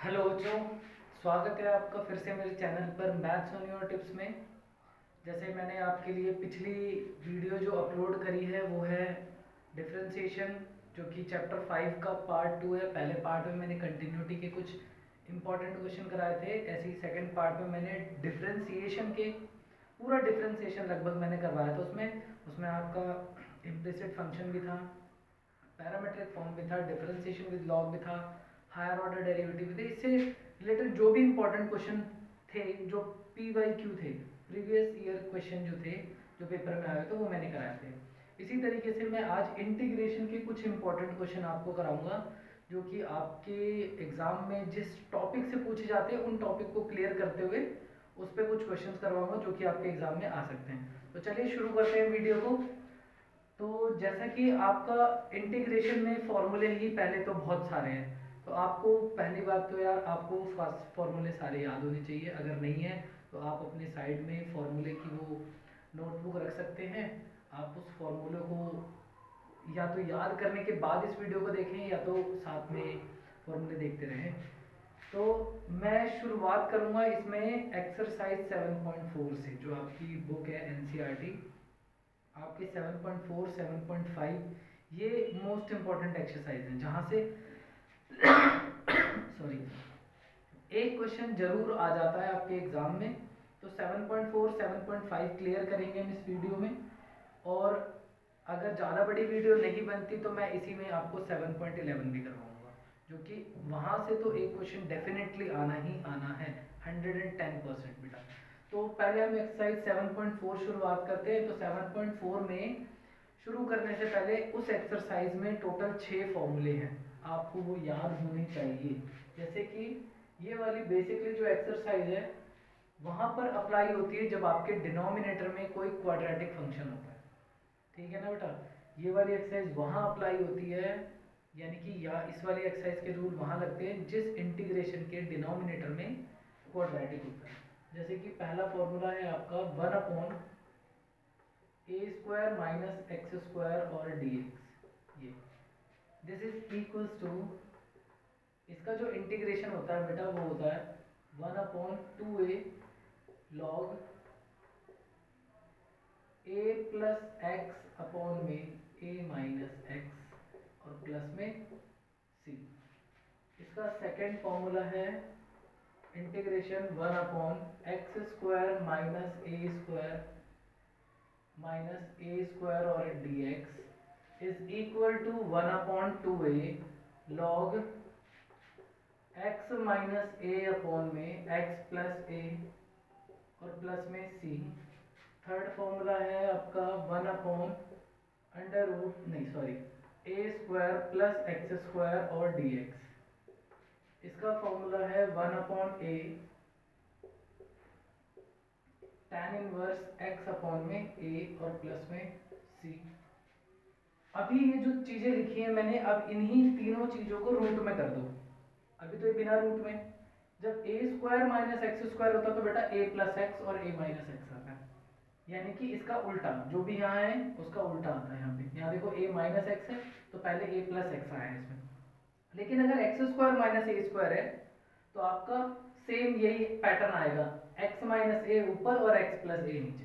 Hello बच्चों, स्वागत है आपका फिर से मेरे चैनल पर मैथ्स ऑन योर टिप्स में। जैसे मैंने आपके लिए पिछली वीडियो जो अपलोड करी है वो है डिफरेंशिएशन, जो कि चैप्टर 5 का पार्ट 2 है। पहले पार्ट में मैंने कंटिन्यूटी के कुछ इंपॉर्टेंट क्वेश्चन कराए थे, ऐसे ही सेकंड पार्ट में मैंने डिफरेंशिएशन के पूरा डिफरेंशिएशन लगभग मैंने करवाया था। उसमें उसमें आपका इम्प्लिसिट फंक्शन भी था, पैरामेट्रिक फॉर्म भी था, डिफरेंशिएशन विद लॉग भी था, हायर ऑर्डर डेरिवेटिव भी थे। इससे रिलेटेड जो भी इंपॉर्टेंट क्वेश्चन थे, जो पी वाई क्यू थे, प्रीवियस ईयर क्वेश्चन जो थे, जो पेपर में आए थे, वो मैंने कराए थे। इसी तरीके से मैं आज इंटीग्रेशन के कुछ इंपॉर्टेंट क्वेश्चन आपको कराऊंगा, जो कि आपके एग्जाम में जिस टॉपिक से पूछे जाते हैं उन टॉपिक को क्लियर करते हुए उस पर कुछ क्वेश्चन करवाऊंगा जो कि आपके एग्जाम में आ सकते हैं। तो चलिए शुरू करते हैं वीडियो को। तो जैसा कि आपका इंटीग्रेशन में फॉर्मूले ही पहले तो बहुत सारे हैं, तो आपको पहली बात तो यार आपको फॉर्मूले सारे याद होने चाहिए। अगर नहीं है तो आप अपने साइड में फॉर्मूले की वो नोटबुक रख सकते हैं। आप उस फॉर्मूले को या तो याद करने के बाद इस वीडियो को देखें या तो साथ में फॉर्मूले देखते रहें। तो मैं शुरुआत करूंगा इसमें एक्सरसाइज 7.4 से, जो आपकी बुक है एनसीईआरटी आपके 7.4 7.5। ये मोस्ट इंपॉर्टेंट एक्सरसाइज है जहां से सॉरी एक क्वेश्चन जरूर आ जाता है आपके एग्जाम में। तो 7.4 7.5 क्लियर करेंगे हम इस वीडियो में। और अगर ज़्यादा बड़ी वीडियो नहीं बनती तो मैं इसी में आपको 7.11 भी करवाऊंगा, जो कि वहां से तो एक क्वेश्चन डेफिनेटली आना ही आना है, 110% बेटा। तो पहले हम एक्सरसाइज 7.4 शुरुआत करते हैं। तो 7.4 में शुरू करने से पहले उस एक्सरसाइज में टोटल 6 फॉर्मूले हैं, आपको वो याद होने चाहिए। जैसे कि ये वाली बेसिकली जो एक्सरसाइज है वहां पर अप्लाई होती है जब आपके डिनोमिनेटर में कोई क्वाड्रेटिक फंक्शन होता है, ठीक है ना बेटा। ये वाली एक्सरसाइज वहां अप्लाई होती है, यानी कि या इस वाली एक्सरसाइज के रूल वहां लगते हैं जिस इंटीग्रेशन के डिनोमिनेटर में क्वाड्रेटिक होता है। जैसे कि पहला फॉर्मूला है आपका 1 अपॉन ए स्क्वायर माइनस एक्स स्क्वायर और डी एक्स। ये दिस इज इक्वल्स टू, इसका जो इंटीग्रेशन होता है बेटा वो होता है 1/2a log a plus X upon में a माइनस एक्स और प्लस में c। इसका सेकेंड फॉर्मूला है इंटीग्रेशन 1/x स्क्वायर माइनस ए स्क्वायर माइनस ए स्क्वायर और dx is equal to 1/2a log x minus A upon में x प्लस ए और plus में c। Third formula है आपका 1/√, A square plus X square और dx। इसका formula है 1/a tan inverse x upon में a और प्लस में c। अभी ये जो चीजें लिखी हैं मैंने, अब इन्हीं तीनों चीजों को रूट में कर दो। अभी तो ये बिना रूट में, जब ए स्क्वायर माइनस एक्स स्क्वायर होता तो बेटा ए प्लस एक्स और ए माइनस एक्स आता है, यानी कि इसका उल्टा जो भी यहाँ है उसका उल्टा आता है। यहाँ पे यहाँ देखो a माइनस एक्स है तो पहले a प्लस एक्स आया है इसमें। लेकिन अगर एक्स स्क्वायर माइनस ए स्क्वायर है तो आपका सेम यही पैटर्न आएगा, x माइनस ए ऊपर और x प्लस ए नीचे,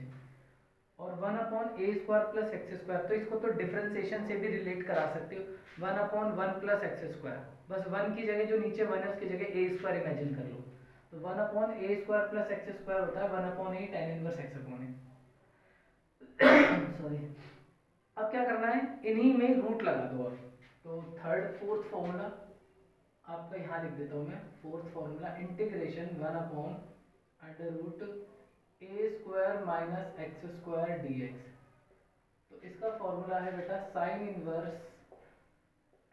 और 1/a square plus X square. तो इसको तो डिफरेंशिएशन से भी रिलेट करा सकते हो, 1/1 प्लस एक्स स्क्वायर, बस 1 की जगह जो नीचे 1 है उसकी जगह a स्क्वायर इमेजिन कर लो। तो 1/a square plus X square होता है 1/a tan inverse x upon a. Sorry, अब क्या करना है, इन्हीं में रूट लगा दो। अब तो फोर्थ फॉर्मूला आपका यहाँ लिख देता हूँ मैं। Fourth formula integration 1/√a square minus x square dx। तो इसका फॉर्मूला है बेटा साइन इनवर्स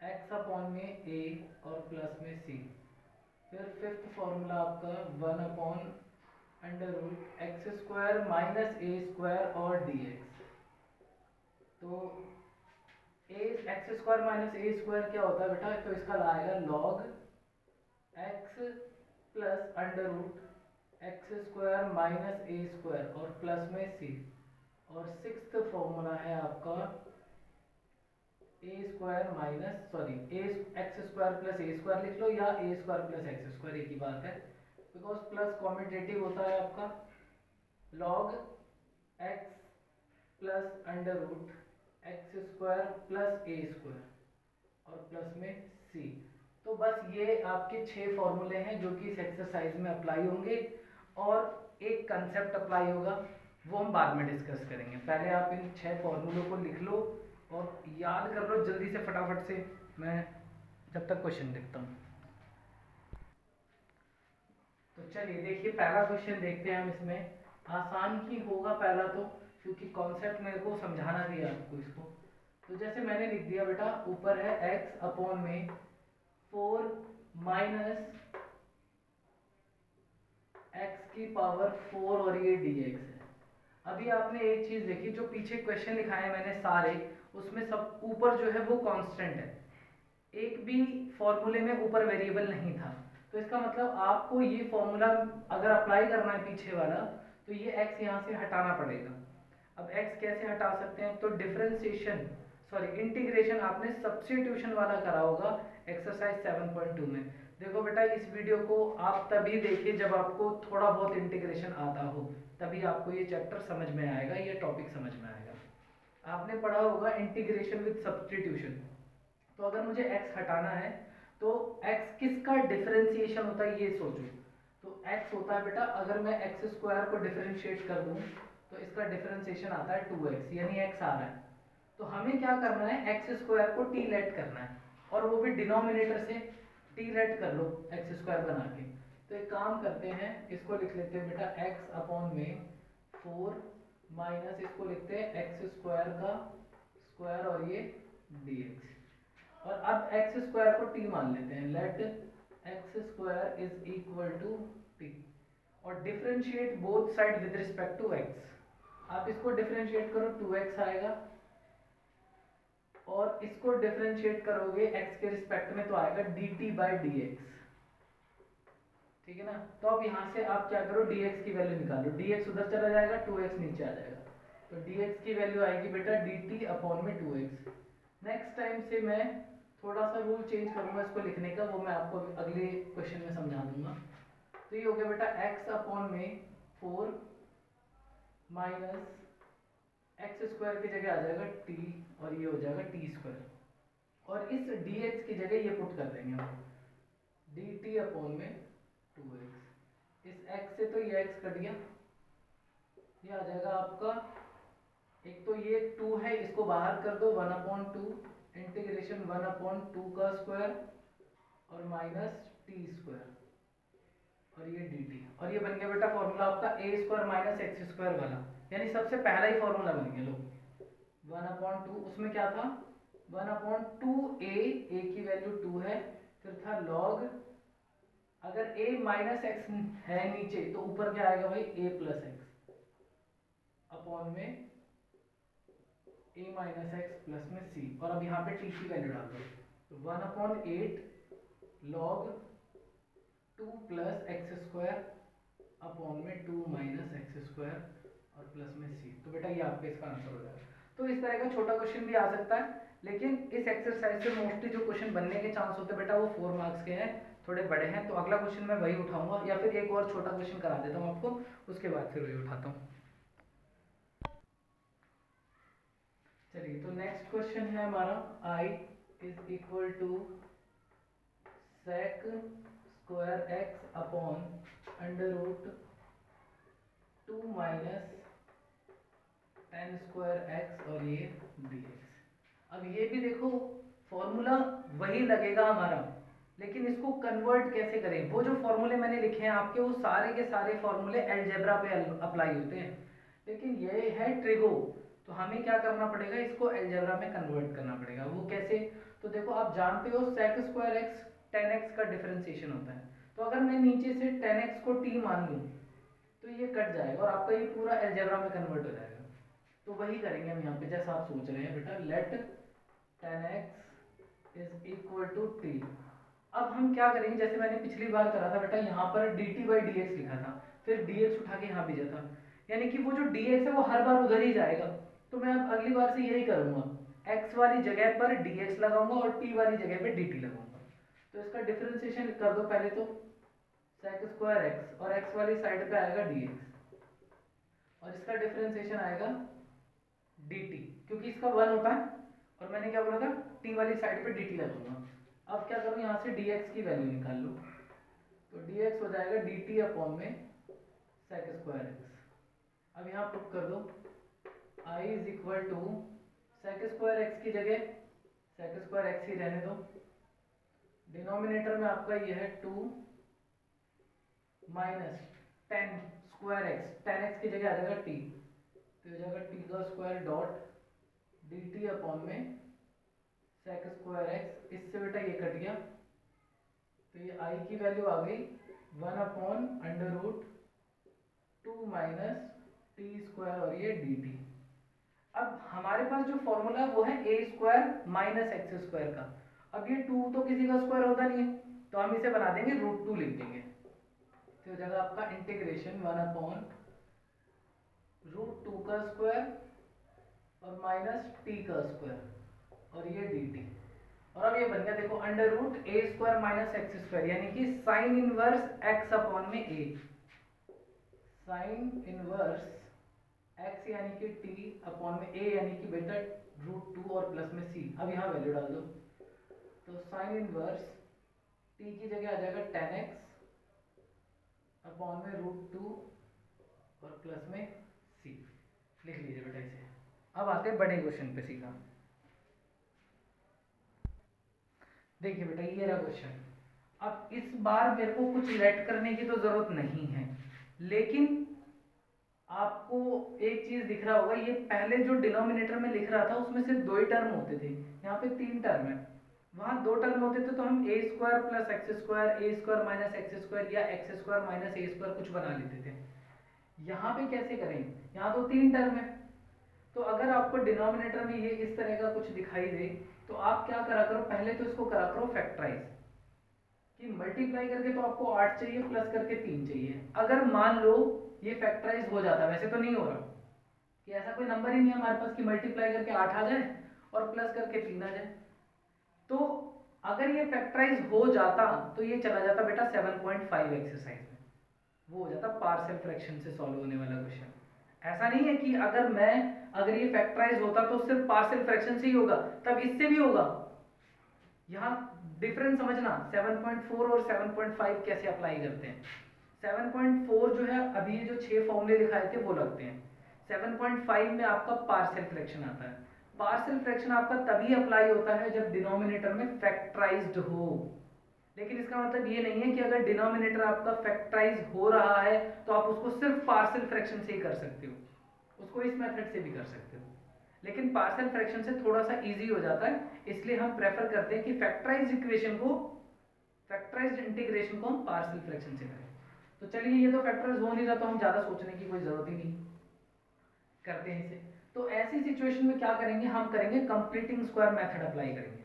x अपॉन में a और प्लस में c। फिर फिफ्थ फॉर्मूला आपका 1/√x square minus a square और dx। तो एक्स स्क्वायर माइनस ए स्क्वायर क्या होता है बेटा, तो इसका लाएगा log x plus √x square minus ए स्क्वायर और प्लस में सी। और सिक्स्थ फॉर्मूला है आपका ए square minus sorry A x square plus a square लिख लो, या ए स्क्वायर प्लस एक्स स्क्वायर, एक ही बात है, बिकॉज प्लस कॉम्यूटेटिव होता है आपका log x plus under root x square plus a square और प्लस में सी। तो बस ये आपके 6 फॉर्मूले हैं जो कि इस एक्सरसाइज में अप्लाई होंगे, और एक कंसेप्ट अप्लाई होगा, वो हम बाद में डिस्कस करेंगे। पहले आप इन 6 फॉर्मूलों को लिख लो और याद कर लो जल्दी से फटाफट से, मैं जब तक क्वेश्चन देखता हूँ। तो चलिए देखिए पहला क्वेश्चन देखते हैं हम। इसमें आसान ही होगा पहला तो, क्योंकि कॉन्सेप्ट मेरे को समझाना भी है आपको इसको। तो जैसे मैंने लिख दिया बेटा, ऊपर है x अपॉन में 4 माइनस x की पावर 4 और ये dx है। अभी आपने एक चीज देखी, जो पीछे क्वेश्चन लिखाए हैं मैंने सारे, उसमें सब ऊपर जो है वो कांस्टेंट है, एक भी फॉर्मूले में ऊपर वेरिएबल नहीं था। तो इसका मतलब आपको ये फॉर्मूला अगर अप्लाई करना है पीछे वाला, तो ये x यहाँ से हटाना पड़ेगा। अब x कैसे हटा सकते हैं, तो डिफरेंशिएशन सॉरी इंटीग्रेशन आपने सब्स्टिट्यूशन वाला करा होगा एक्सरसाइज 7.2 में। देखो बेटा, इस वीडियो को आप तभी देखिए जब आपको थोड़ा बहुत इंटीग्रेशन आता हो, तभी आपको ये चैप्टर समझ में आएगा, ये टॉपिक समझ में आएगा। आपने पढ़ा होगा इंटीग्रेशन विद सब्स्टिट्यूशन। तो अगर मुझे x हटाना है तो x किसका डिफरेंशिएशन होता है ये सोचो। तो x होता है बेटा, अगर मैं एक्स स्क्वायर को डिफरेंशिएट कर दूं तो इसका डिफरेंशिएशन आता है 2x, यानी x आ रहा है। तो हमें क्या करना है, एक्स स्क्वायर को टी लेट करना है, और वो भी डिनोमिनेटर से टी लेट कर लो एक्स स्क्वायर बना के। तो एक काम करते हैं, इसको लिख लेते हैं बेटा x अपॉन में 4 माइनस इसको लिखते हैं एक्स स्क्वायर का स्क्वायर और ये dx। और अब एक्स स्क्वायर को टी मान लेते हैं, let x square is equal to t, और differentiate both side with respect to x. आप इसको डिफरेंशिएट करो 2x आएगा, और इसको डिफरेंशिएट करोगे x के रिस्पेक्ट में तो आएगा dt बाई dx। ठीक है ना। तो अब यहाँ से आप क्या करो, dx की वैल्यू निकालो, dx उधर चला जाएगा, 2x नीचे आ जाएगा, तो dx की वैल्यू आएगी बेटा dt अपॉन में 2x। नेक्स्ट टाइम से मैं थोड़ा सा रूल चेंज करूंगा इसको लिखने का, वो मैं आपको अगले क्वेश्चन में समझा दूंगा। तो ये हो गया बेटा x अपॉन में 4 माइनस एक्स स्क्वायर की जगह आ जाएगा t, और ये हो जाएगा टी स्क्वायर, और इस dx की जगह ये पुट कर देंगे हम dt अपॉन में 2x। इस x से तो ये x कट गया, ये आ जाएगा आपका, एक तो ये 2 है, इसको बाहर कर दो, 1/2 इंटीग्रेशन 1/2 का स्क्वायर और माइनस टी स्क्वायर और ये dt, और ये बन गया बेटा फॉर्मूला आपका a square minus x square वाला, यानी सबसे पहला ही फॉर्मूला बन गया। लो 1/2, उसमें क्या था 1/2a, a की वैल्यू 2 है, फिर था log, अगर a माइनस एक्स है नीचे तो ऊपर क्या आएगा भाई, a प्लस एक्स अपॉन में a माइनस एक्स प्लस में c, और अब यहाँ पे t की वैल्यू डाल दो, तो 1/8 log 2 plus X square upon में 2 माइनस एक्स स्क्वायर और प्लस में c। तो बेटा ये आपका इसका आंसर हो जाएगा। तो इस तरह का छोटा क्वेश्चन भी आ सकता है, लेकिन इस एक्सरसाइज से मोस्टली जो क्वेश्चन बनने के चांस होते हैं बेटा वो 4 मार्क्स के हैं, थोड़े बड़े हैं। तो अगला क्वेश्चन मैं वही उठाऊंगा, या फिर एक और छोटा क्वेश्चन करा देता हूँ आपको, उसके बाद फिर वही उठाता हूँ। चलिए, तो नेक्स्ट क्वेश्चन है हमारा, i is equal to sec square x upon under root 2 minus tan square x और ये dx। अब ये भी देखो फॉर्मूला वही लगेगा हमारा, लेकिन इसको कन्वर्ट कैसे करें। वो जो फॉर्मूले मैंने लिखे हैं आपके, वो सारे के सारे फॉर्मूले अलजेब्रा पे अप्लाई होते हैं, लेकिन ये है ट्रिगो, तो हमें क्या करना पड़ेगा, इसको अलजेब्रा में कन्वर्ट करना पड़ेगा। वो कैसे, तो देखो आप जानते हो sec square x tan x का डिफरेंशिएशन होता है, तो अगर मैं नीचे से tan x को t मान लूँ तो ये कट जाएगा और आपका ये पूरा अलजेब्रा में कन्वर्ट हो जाएगा। तो वही करेंगे हम यहाँ पे, जैसा आप सोच रहे हैं बेटा, let tan x is equal to t। अब हम क्या करेंगे, जैसे मैंने पिछली बार करा था बेटा, यहाँ पर dt बाई dx लिखा था, फिर dx उठा के यहाँ भेजा था, यानी कि वो जो dx है वो हर बार उधर ही जाएगा। तो मैं अब अगली बार से यही करूँगा, x वाली जगह पर dx लगाऊंगा और t वाली जगह पे dt लगाऊंगा। तो इसका डिफरेंशिएशन कर दो पहले तो, sec स्क्वायर x और x वाली साइड पे आएगा dx और इसका डिफरेंशिएशन आएगा dt, क्योंकि इसका 1 होता है और मैंने क्या बोला था t वाली साइड पे dt लगाऊंगा। अब क्या करूँ, यहाँ से dx की वैल्यू निकाल लो, तो dx हो जाएगा dt अपॉन में sec स्क्वायर x। अब यहाँ पुट कर दो I is equal to sec square X की जगह सेक स्क्वायर एक्स ही रहने दो, डिनोमिनेटर में आपका ये है 2 minus ten square x, ten x की जगह आ जाएगा टी, तो हो जाएगा टी का square dot d t upon में सेक स्क्वायर एक्स। इससे बेटा ये कट गया, तो ये आई की वैल्यू आ गई 1 upon under root 2 minus T square और ये डी टी। अब हमारे पास जो फॉर्मूला है वो है ए स्क्वायर माइनस एक्स स्क्वायर का। अब ये 2 तो किसी का स्क्वायर होता नहीं है, तो हम इसे बना देंगे रूट 2 लिख देंगे, तो हो जाएगा आपका इंटीग्रेशन 1 अपॉन रूट 2 का स्क्वायर और माइनस टी का स्क्वायर और ये डी टी। और अब ये बन गया देखो अंडर रूट ए स्क्वायर माइनस एक्स स्क्वायर, यानी कि साइन इनवर्स एक्स अपॉन में ए, साइन इनवर्स x यानी कि t अपॉन में a यानी कि बेटा रूट 2 और प्लस में c। अब यहाँ वैल्यू डाल दो, तो साइन इनवर्स t की जगह आ जाएगा tan x अपॉन में रूट 2 और प्लस में c। लिख लीजिए बेटा इसे। अब आते हैं बड़े क्वेश्चन पे सीधा। देखिए बेटा ये रहा क्वेश्चन। अब इस बार मेरे को कुछ लेट करने की तो जरूरत नहीं है, लेकिन आपको एक चीज दिख रहा होगा, ये पहले जो डिनोमिनेटर में लिख रहा था उसमें सिर्फ 2 ही टर्म होते थे, यहाँ पे 3 टर्म है। वहां 2 टर्म होते थे तो हम ए स्क्वायर प्लस एक्स स्क्वायर, ए स्क्वायर माइनस एक्स स्क्वायर या एक्स स्क्वायर माइनस ए स्क्वायर कुछ बना लेते थे। यहाँ पे कैसे करेंगे, यहाँ तो 3 टर्म है, तो अगर आपको डिनोमिनेटर में ये इस तरह का कुछ दिखाई दे तो आप क्या करा करो, पहले तो इसको करा करो फैक्टराइज, कि मल्टीप्लाई करके तो आपको 8 चाहिए प्लस करके 3 चाहिए। अगर मान लो ये फैक्टराइज हो जाता, वैसे तो नहीं हो रहा कि ऐसा कोई नंबर ही नहीं है हमारे पास कि मल्टीप्लाई करके 8 आ जाए और प्लस करके 3 आ जाए, तो अगर ये फैक्टराइज हो जाता तो ये चला जाता बेटा 7.5 एक्सरसाइज में, वो हो जाता पार्शियल फ्रैक्शन से सॉल्व होने वाला क्वेश्चन। ऐसा नहीं है कि अगर ये फैक्टराइज होता तो सिर्फ पार्शियल फ्रैक्शन से ही होगा, तब इससे भी होगा। यहाँ डिफरेंस समझना, 7.4 और 7.5 कैसे अप्लाई करते हैं। 7.4 जो है अभी ये जो 6 फॉर्मूले दिखाए थे वो लगते हैं, 7.5 में आपका पार्शियल फ्रैक्शन आता है। पार्शियल फ्रैक्शन आपका तभी अप्लाई होता है जब डिनोमिनेटर में फैक्टराइज्ड हो, लेकिन इसका मतलब ये नहीं है कि अगर डिनोमिनेटर आपका फैक्टराइज हो रहा है तो आप उसको सिर्फ पार्शियल फ्रैक्शन से ही कर सकते हो, उसको इस मेथड से भी कर सकते हो, लेकिन पार्शियल फ्रैक्शन से थोड़ा सा इजी हो जाता है, इसलिए हम प्रेफर करते हैं कि फैक्टराइज्ड इक्वेशन को, फैक्टराइज्ड इंटीग्रेशन को हम पार्शियल फ्रैक्शन से करें। तो चलिए ये तो फैक्टराइज हो नहीं रहा तो हम ज़्यादा सोचने की कोई ज़रूरत ही नहीं, करते हैं इसे। तो ऐसी सिचुएशन में क्या करेंगे, हम करेंगे कंप्लीटिंग स्क्वायर मेथड अप्लाई करेंगे,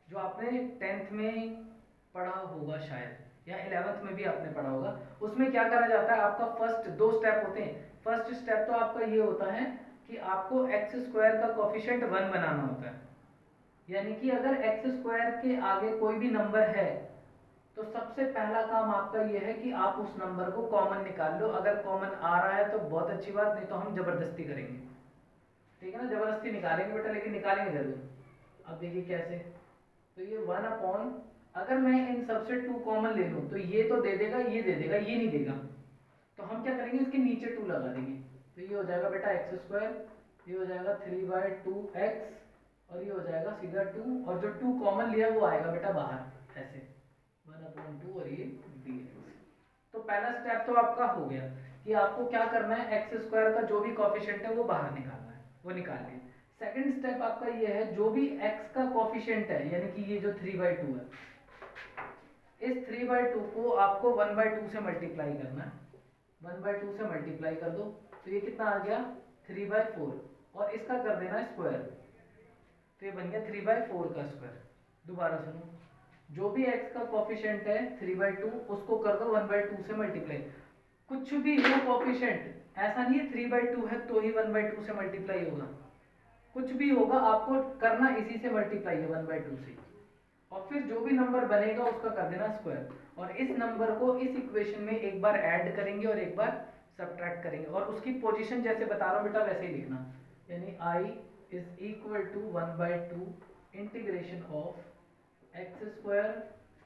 जो आपने 10th में पढ़ा होगा शायद, या 11th में भी आपने पढ़ा होगा। उसमें क्या करा जाता है, आपका फर्स्ट 2 स्टेप होते हैं। फर्स्ट स्टेप तो आपका ये होता है कि आपको एक्स स्क्वायर का कोफिशिएंट 1 बनाना होता है, यानी कि अगर एक्स स्क्वायर के आगे कोई भी नंबर है तो सबसे पहला काम आपका ये है कि आप उस नंबर को कॉमन निकाल लो। अगर कॉमन आ रहा है तो बहुत अच्छी बात, नहीं तो हम जबरदस्ती करेंगे, ठीक है ना, जबरदस्ती निकालेंगे बेटा, लेकिन निकालेंगे जरूर। अब देखिए कैसे, तो ये 1 अपॉन, अगर मैं इन सबसे 2 कॉमन ले लूँ तो ये तो दे देगा, ये दे देगा, ये नहीं देगा, तो हम क्या करेंगे इसके नीचे 2 लगा देंगे, तो ये हो जाएगा बेटा एक्स स्क्वायर, ये हो जाएगा 3/2x और ये हो जाएगा सीधा 2, और जो 2 कॉमन लिया वो आएगा बेटा बाहर ऐसे 1/2 और ये dx। तो पहला स्टेप तो आपका हो गया कि आपको क्या करना है, एक्स स्क्वायर का जो भी कोफिशिएंट है वो बाहर निकालना है, वो निकाल लिया। सेकंड स्टेप आपका ये है, जो भी x का कोफिशिएंट है यानी कि ये जो 3/2 है, इस 3/2 को आपको 1/2 से मल्टीप्लाई करना है, 1/2 से मल्टीप्लाई कर दो तो ये कितना आ गया 3/4, और इसका कर देना स्क्वायर, तो ये बन गया 3/4 का स्क्वायर। दोबारा सुनो, जो भी x का कोफिशिएंट है 3/2 उसको कर दो 1/2 से मल्टीप्लाई, कुछ भी हो कोफिशिएंट, ऐसा नहीं है 3/2 है तो ही 1/2 से मल्टीप्लाई होगा, कुछ भी होगा आपको करना इसी से मल्टीप्लाई है 1/2 से, और फिर जो भी नंबर बनेगा उसका कर देना स्क्वायर, और इस नंबर को इस इक्वेशन में एक बार ऐड करेंगे और एक बार सब्ट्रैक्ट करेंगे, और उसकी पोजीशन जैसे बता रहा हूँ बेटा वैसे ही लिखना, यानी i is equal to 1/2 integration of X square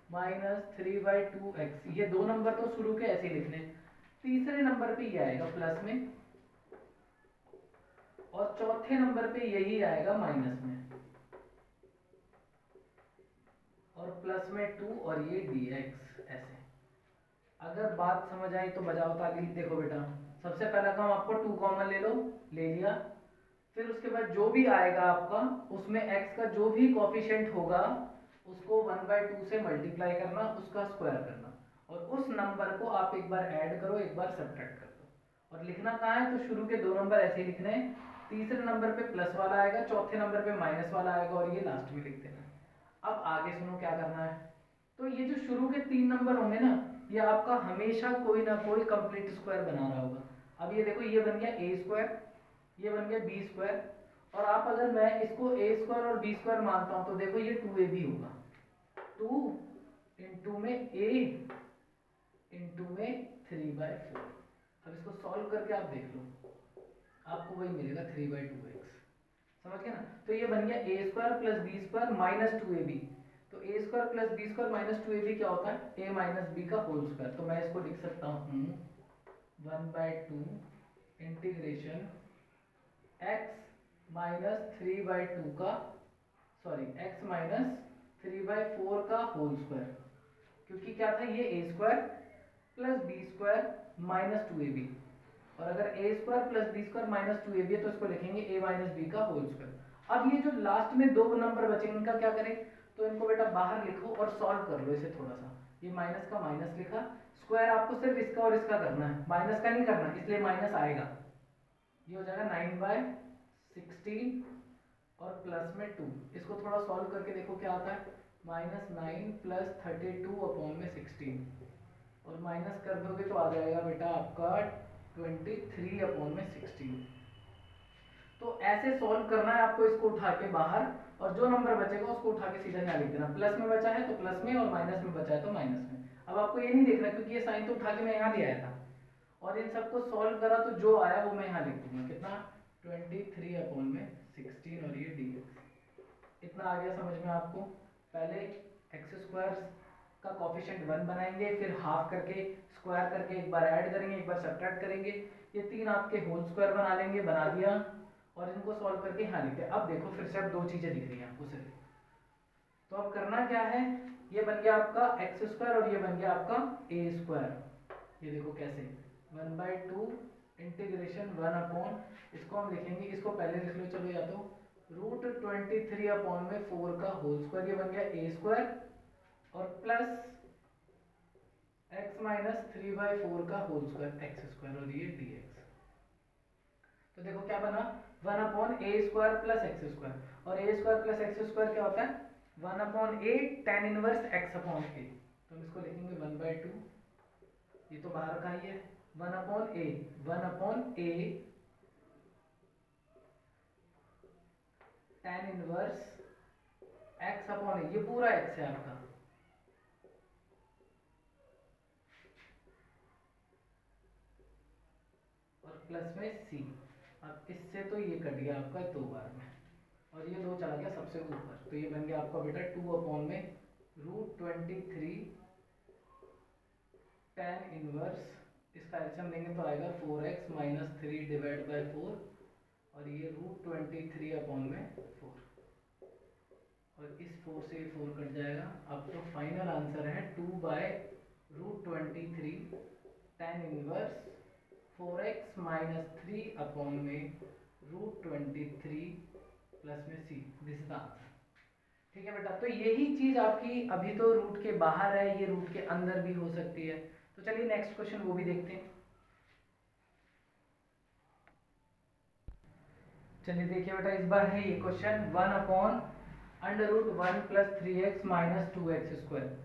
minus 3/2x। ये दो नंबर तो शुरू के ऐसे ही लिखने, तीसरे नंबर पे ये आएगा प्लस में, और चौथे नंबर पे यही आएगा माइनस में, और प्लस में 2 और ये dx ऐसे। अगर बात समझ आई तो बजाओ ताली। देखो बेटा, सबसे पहला काम आपको 2 कॉमन ले लो, ले लिया, फिर उसके बाद जो भी आएगा आपका उसमें x का जो भी कोफिशिएंट होगा उसको 1/2 से मल्टीप्लाई करना, उसका स्क्वायर करना, और उस नंबर को आप एक बार ऐड करो एक बार सब्ट्रैक्ट कर दो। और लिखना कहाँ है, तो शुरू के दो नंबर ऐसे ही लिखने हैं, तीसरे नंबर पे प्लस वाला आएगा, चौथे नंबर पे माइनस वाला आएगा, और ये लास्ट में लिख देना। अब आगे सुनो क्या करना है। तो ये जो शुरू के 3 नंबर होंगे ना, ये आपका हमेशा कोई ना कोई कंप्लीट स्क्वायर बना रहा होगा। अब ये देखो, ये बन गया a स्क्वायर, ये बन गया b स्क्वायर, और आप अगर मैं इसको a स्क्वायर और b स्क्वायर मानता हूं तो देखो ये 2ab होगा, 2 इंटू में a इंटू में 3/4। अब इसको सॉल्व करके आप देख लो, आपको वही मिलेगा 3/2x। समझ गए ना। तो ये बन गया a square plus b square minus 2ab। तो a square plus b square minus 2ab क्या होता है, a माइनस b का होल स्क्वायर। तो मैं इसको लिख सकता हूँ 1/2 इंटीग्रेशन x माइनस 3/2 का, सॉरी x माइनस 3/4 का होल स्क्वायर, क्योंकि क्या था ये a square plus b square minus 2ab, और अगर a square plus b square minus 2ab है तो इसको लिखेंगे a माइनस b का होल स्क्वायर। अब ये जो लास्ट में दो नंबर बचेंगे इनका क्या करें, तो इनको बेटा बाहर लिखो और सॉल्व कर लो इसे थोड़ा सा। ये माइनस का माइनस लिखा, स्क्वायर आपको सिर्फ इसका और इसका करना है, माइनस का नहीं करना, इसलिए माइनस आएगा। ये हो जाएगा 9/16 और प्लस में 2। इसको थोड़ा सॉल्व करके देखो क्या आता है, -9 प्लस 32/16, और माइनस कर दोगे तो आ जाएगा बेटा आपका 23/16। तो ऐसे सॉल्व करना है आपको, इसको उठा के बाहर, और जो नंबर बचेगा उसको उठा के सीधा यहाँ लिख देना। प्लस में बचा है तो प्लस में, और माइनस में बचा है तो माइनस में। अब आपको ये नहीं देखना क्योंकि ये साइन तो उठा के मैं यहाँ ले आया था, और इन सबको सॉल्व करा तो जो आया वो मैं यहाँ लिख दूंगा, कितना 23/16, और ये dx। इतना आ गया समझ में आपको। पहले एक्स स्क्वायर का कोफिशिएंट 1 बनाएंगे, फिर हाफ करके स्क्वायर करके एक बार ऐड करेंगे एक बार सब्ट्रैक्ट करेंगे, ये तीन आपके होल स्क्वायर बना लेंगे, बना दिया, और इनको सॉल्व करके यहाँ लिखते हैं। अब देखो फिर से अब दो चीजें दिख रही हैं आपको सिर्फ, तो अब करना क्या है, ये बन गया आपका एक्स स्क्वायर और ये बन गया आपका a स्क्वायर। ये देखो कैसे, 1/2 इंटीग्रेशन 1 इसको हम लिखेंगे, इसको पहले लिख लो चलो, या तो √23/4 का होल स्क्वायर, ये बन गया a स्क्वायर, और प्लस x माइनस 3/4 का होल स्क्वायर x स्क्वायर, और ये dx। तो देखो क्या बना, 1/a square plus X square, और a square plus X square क्या होता है 1/a tan इनवर्स x/a। तो हम इसको लिखेंगे 1/2, ये तो बाहर का ही है, 1/a tan इनवर्स x/a, ये पूरा x है आपका, और प्लस में c। अब इससे तो ये कट गया आपका 2 बार में, और ये 2 चला गया सबसे ऊपर, तो ये बन गया आपका बेटा 2/√23 tan इनवर्स, इसका एलसीएम लेंगे तो आएगा 4x माइनस 3/4, और ये √23/4, और इस 4 से 4 कट जाएगा। अब तो फाइनल आंसर है 2/√23 tan inverse 4x minus 3/√23 plus में c, this is the answer. ठीक है बेटा, तो यही चीज आपकी अभी तो रूट के बाहर है, ये रूट के अंदर भी हो सकती है। तो चलिए नेक्स्ट क्वेश्चन वो भी देखते हैं। चलिए देखिए बेटा, इस बार है ये question 1/√1 plus 3x minus 2x square.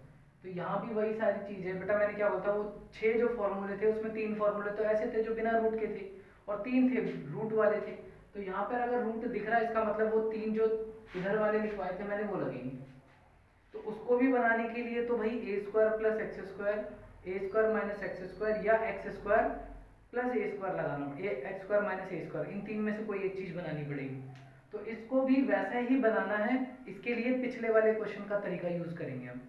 तो यहाँ भी वही सारी चीज है बेटा, मैंने क्या बोलता, वो 6 जो फॉर्मूले थे उसमें 3 फॉर्मूले तो ऐसे थे जो बिना रूट के थे, और 3 थे रूट वाले थे। तो यहाँ पर अगर रूट दिख रहा है इसका मतलब वो 3 जो इधर वाले लिखवाए थे मैंने वो लगेंगे। तो उसको भी बनाने के लिए तो भाई ए स्क्वायर प्लस एक्स स्क्वायर, ए स्क्वायर माइनस एक्स स्क्वायर या x square plus a square लगाना, एक्स स्क्वायर माइनस ए स्क्वायर, इन तीन में से कोई एक चीज़ बनानी पड़ेगी। तो इसको भी वैसा ही बनाना है। इसके लिए पिछले वाले क्वेश्चन का तरीका यूज़ करेंगे हम।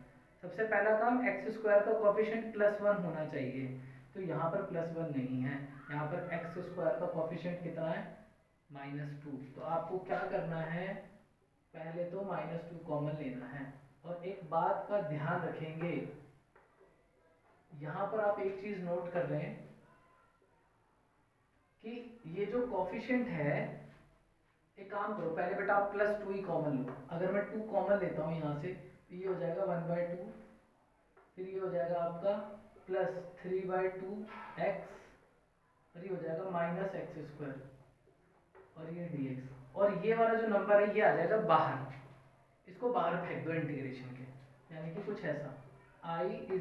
सबसे पहला काम, एक्स स्क्वायर का कोफिशिएंट +1 होना चाहिए। तो यहाँ पर +1 नहीं है, यहाँ पर एक्स स्क्वायर का कोफिशिएंट कितना है, -2। तो आपको क्या करना है, पहले तो -2 कॉमन लेना है। और एक बात का ध्यान रखेंगे, यहाँ पर आप एक चीज़ नोट कर रहे हैं कि ये जो कोफिशिएंट है, एक काम करो पहले बेटा आप +2 ही कॉमन लो। अगर मैं 2 कॉमन लेता हूँ यहाँ से तो ये हो जाएगा 1/2, फिर ये हो जाएगा आपका +3/2 x, और ये हो जाएगा -x² और ये dx। और ये वाला जो नंबर है ये आ जाएगा बाहर, इसको बाहर फेंक दो इंटीग्रेशन के, यानी कि कुछ ऐसा I =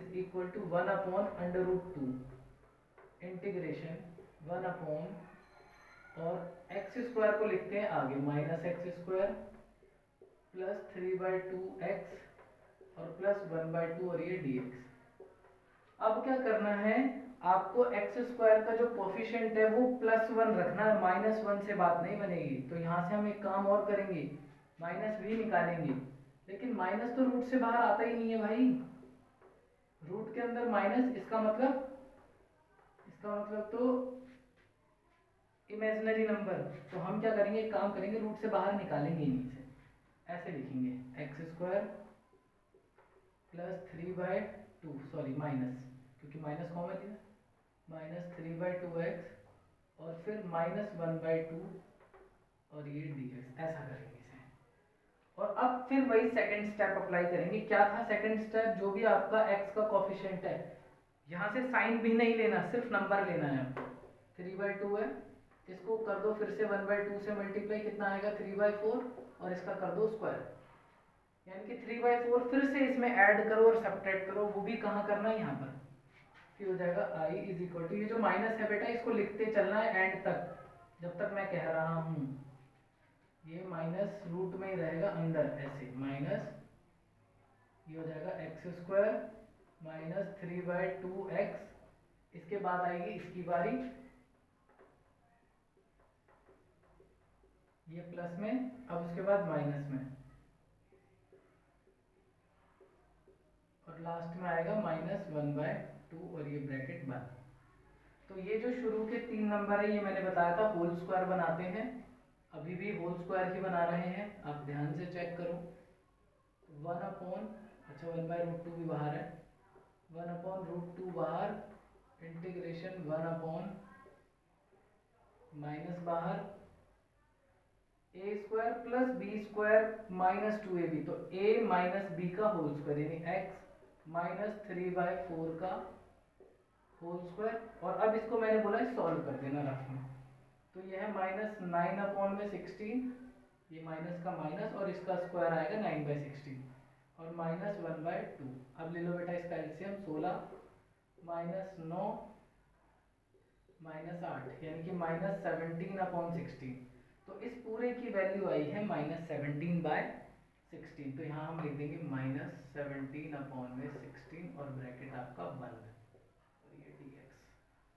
1/√2 इंटीग्रेशन 1 और एक्स स्क्वायर को लिखते हैं आगे -x² +3/2x और +1/2 और ये dx। अब क्या करना है, आपको एक्स स्क्वायर का जो कोफिशिएंट है वो +1 रखना है, -1 से बात नहीं बनेगी। तो यहाँ से हम एक काम और करेंगे, माइनस भी निकालेंगे, लेकिन माइनस तो रूट से बाहर आता ही नहीं है भाई, रूट के अंदर माइनस, इसका मतलब तो इमेजिनरी नंबर। तो हम क्या करेंगे, एक काम करेंगे, रूट से बाहर निकालेंगे इन्हीं से, ऐसे लिखेंगे x² +3/2, सॉरी माइनस, क्योंकि माइनस कॉमन है, -3/2x और फिर -1/2 और ये dx, ऐसा करेंगे इसे। और अब फिर वही सेकंड स्टेप अप्लाई करेंगे। क्या था सेकंड स्टेप, जो भी आपका x का कोफिशिएंट है, यहाँ से साइन भी नहीं लेना, सिर्फ नंबर लेना है आपको। 3/2 है, इसको कर दो फिर से 1/2 से मल्टीप्लाई, कितना आएगा 3/4, और इसका कर दो स्क्वायर, यानी कि 3/4 फिर से इसमें ऐड करो और सब्ट्रैक्ट करो। वो भी कहाँ करना है, यहाँ पर। फिर हो जाएगा I = ये जो माइनस है बेटा इसको लिखते चलना है एंड तक, जब तक मैं कह रहा हूँ। ये माइनस रूट में ही रहेगा अंदर, ऐसे माइनस, ये हो जाएगा x² -3/2x, इसके बाद आएगी इसकी बारी, ये प्लस में, अब उसके बाद माइनस में, और लास्ट में आएगा -1/2 और ये ब्रैकेट बंद। तो ये जो शुरू के 3 नंबर है, ये मैंने बताया था होल स्क्वायर बनाते हैं, अभी भी होल स्क्वायर ही बना रहे हैं, आप ध्यान से चेक करो। 1/√2 भी बाहर है, 1/√2 बाहर, इंटीग्रेशन 1 माइनस बाहर, a² + b² -2ab, तो a माइनस बी का होल स्क्वायर, यानी x -3/4 का होल स्क्वायर। और अब इसको मैंने बोला सॉल्व कर देना रफ में, तो यह है -9/16, ये माइनस का माइनस और इसका स्क्वायर आएगा 9/16 और -1/2। अब ले लो बेटा इसका एलसीएम, 16 -9 -8, यानी कि -17/16। तो इस पूरे की वैल्यू आई है -17/16। तो यहाँ हम लिख देंगे -17/16 और ब्रैकेट आपका बंद, और ये dx।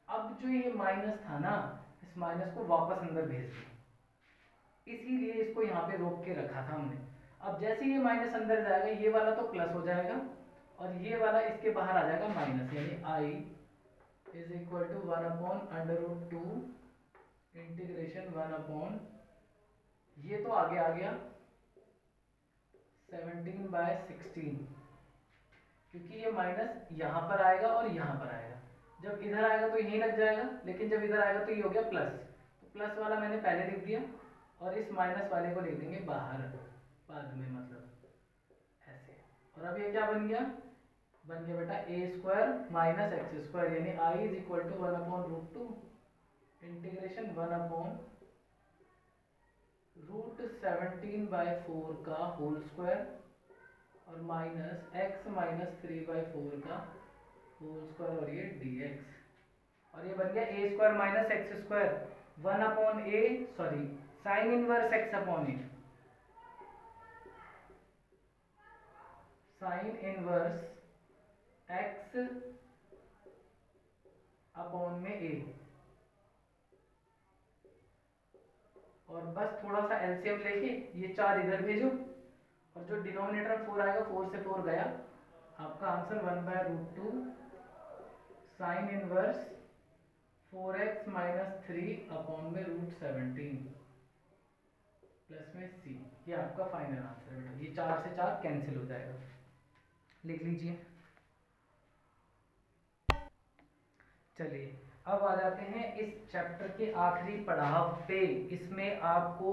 अब जो ये माइनस था ना, इस माइनस को वापस अंदर भेज दिया, इसीलिए इसको यहाँ पे रोक के रखा था हमने। अब जैसे ये माइनस अंदर जाएगा, ये वाला तो प्लस हो जाएगा और ये वाला इसके बाहर आ जाएगा माइनस, यानी I = 1/√2 इंटीग्रेशन 1 ये तो आगे आ गया 17/16, क्योंकि ये माइनस यहाँ पर आएगा और यहाँ पर आएगा। जब इधर आएगा तो यहीं लग जाएगा, लेकिन जब इधर आएगा तो ये हो गया प्लस, तो प्लस वाला मैंने पहले लिख दिया और इस माइनस वाले को लिख देंगे बाहर बाद में, मतलब ऐसे। और अब ये क्या बन गया बेटा a² - x², यानी I = 1/√2 इंटीग्रेशन 1/√17/4 का होल स्क्वायर और माइनस x -3/4 का होल स्क्वायर और ये dx। और ये बन गया a² - x², 1/a, sorry sine inverse x upon a, sine inverse x upon में ए, और बस थोड़ा सा एलसीएम लेके ये 4 इधर भेजो, और जो डिनोमिनेटर 4 आएगा 4 से 4 गया, आपका answer 1/√2 sine inverse 4x minus 3 upon में √17 प्लस में c। ये आपका फाइनल आंसर है बेटा। ये 4 से 4 कैंसिल हो जाएगा, लिख लीजिए। चलिए अब आ जाते हैं इस चैप्टर के आखिरी पड़ाव पे। इसमें आपको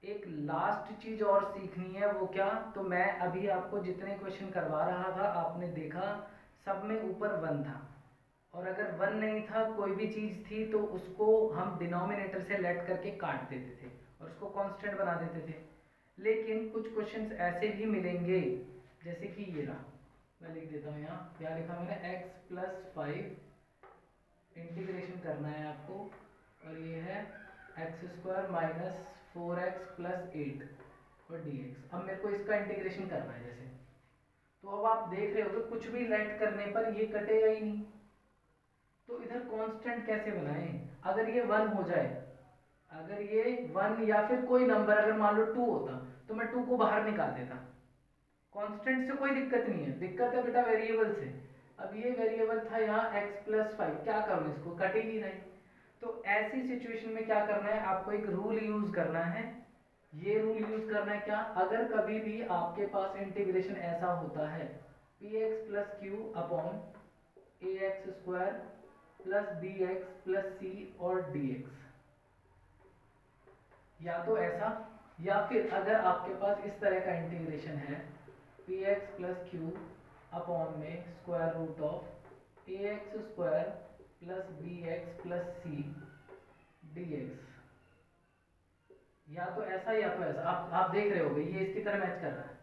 एक लास्ट चीज और सीखनी है, वो क्या? तो मैं अभी आपको जितने क्वेश्चन करवा रहा था आपने देखा सब में ऊपर 1 था, और अगर 1 नहीं था कोई भी चीज़ थी तो उसको हम डिनोमिनेटर से लेट करके काट देते थे और उसको कांस्टेंट बना देते थे। लेकिन कुछ क्वेश्चंस ऐसे भी मिलेंगे, जैसे कि ये रहा, मैं लिख देता हूँ यहाँ, क्या लिखा मैंने, x+5 इंटीग्रेशन करना है आपको, और ये है x² माइनस 4x प्लस 8 और dx। अब मेरे को इसका इंटीग्रेशन करना है जैसे, तो अब आप देख रहे हो कि कुछ भी लेट करने पर ये कटेगा ही नहीं, तो इधर कांस्टेंट कैसे बनाएं? अगर ये 1 हो जाए, अगर ये 1 या फिर कोई नंबर अगर मान लो 2 होता तो मैं 2 को बाहर निकाल देता। कांस्टेंट से कोई दिक्कत नहीं है, दिक्कत है बेटा वेरिएबल से। अब ये वेरिएबल था यहाँ x+5, क्या करूँ, इसको कट ही नहीं रही। तो ऐसी सिचुएशन में क्या करना है, आपको एक रूल यूज करना है। ये रूल यूज करना है क्या, अगर कभी भी आपके पास इंटीग्रेशन ऐसा होता है px+q upon ax² plus bx plus c और dx, या तो ऐसा, या फिर अगर आपके पास इस तरह का इंटीग्रेशन है px+q अपॉन में square root of ax² plus bx plus c dx, या तो ऐसा या तो ऐसा। आप देख रहे होगे ये इसकी तरह मैच कर रहा है।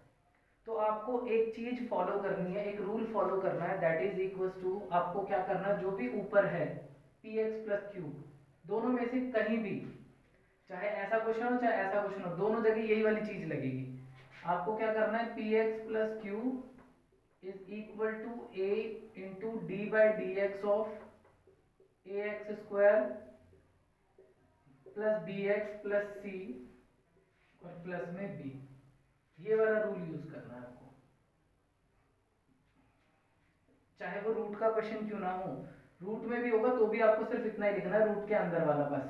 तो आपको एक चीज फॉलो करनी है, एक रूल फॉलो करना है, दैट इज इक्वल्स टू, आपको क्या करना है, जो भी ऊपर है px+q, दोनों में से कहीं भी, चाहे ऐसा क्वेश्चन हो चाहे ऐसा क्वेश्चन हो, दोनों जगह यही वाली चीज लगेगी। आपको क्या करना है, px+q is equal to a into d/dx of ax² plus bx plus c और प्लस में b। ये वाला रूल यूज करना है आपको, चाहे वो रूट का क्वेश्चन क्यों ना हो। रूट में भी होगा तो भी आपको सिर्फ इतना ही लिखना है, रूट के अंदर वाला बस,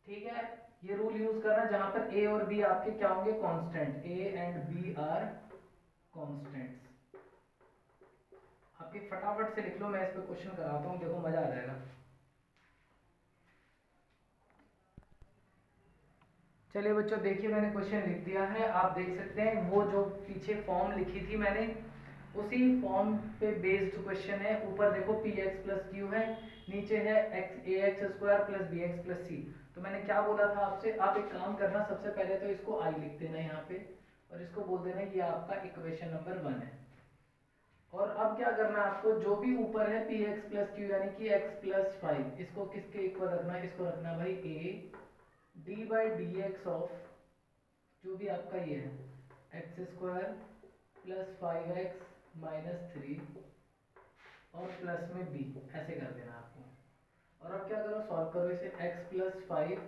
ठीक है। ये रूल यूज करना जहां पर a और b आपके क्या होंगे, constant, a and b are constants. आपके फटाफट से लिख लो, मैं इस पे क्वेश्चन कराता हूं, देखो मजा आ जाएगा। चलिए बच्चों देखिए, मैंने क्वेश्चन लिख दिया है, आप देख सकते हैं वो जो पीछे फॉर्म लिखी थी मैंने, उसी फॉर्म पे बेस्ड क्वेश्चन है। ऊपर देखो px+q है, नीचे है ax² plus bx plus c। तो मैंने क्या बोला था आपसे, आप एक काम करना, सबसे पहले तो इसको i लिख देना यहाँ पे, और इसको बोल देना ये आपका इक्वेशन नंबर 1 है। और अब क्या करना है आपको, जो भी ऊपर है px+q यानी कि x+5, इसको किसके इक्वल रखना है, इसको रखना है भाई a d/dx ऑफ, जो भी आपका ये है x² प्लस 5x माइनस 3 और प्लस में b, ऐसे कर देना आपको। और अब क्या करो, सॉल्व करो इसे, x+5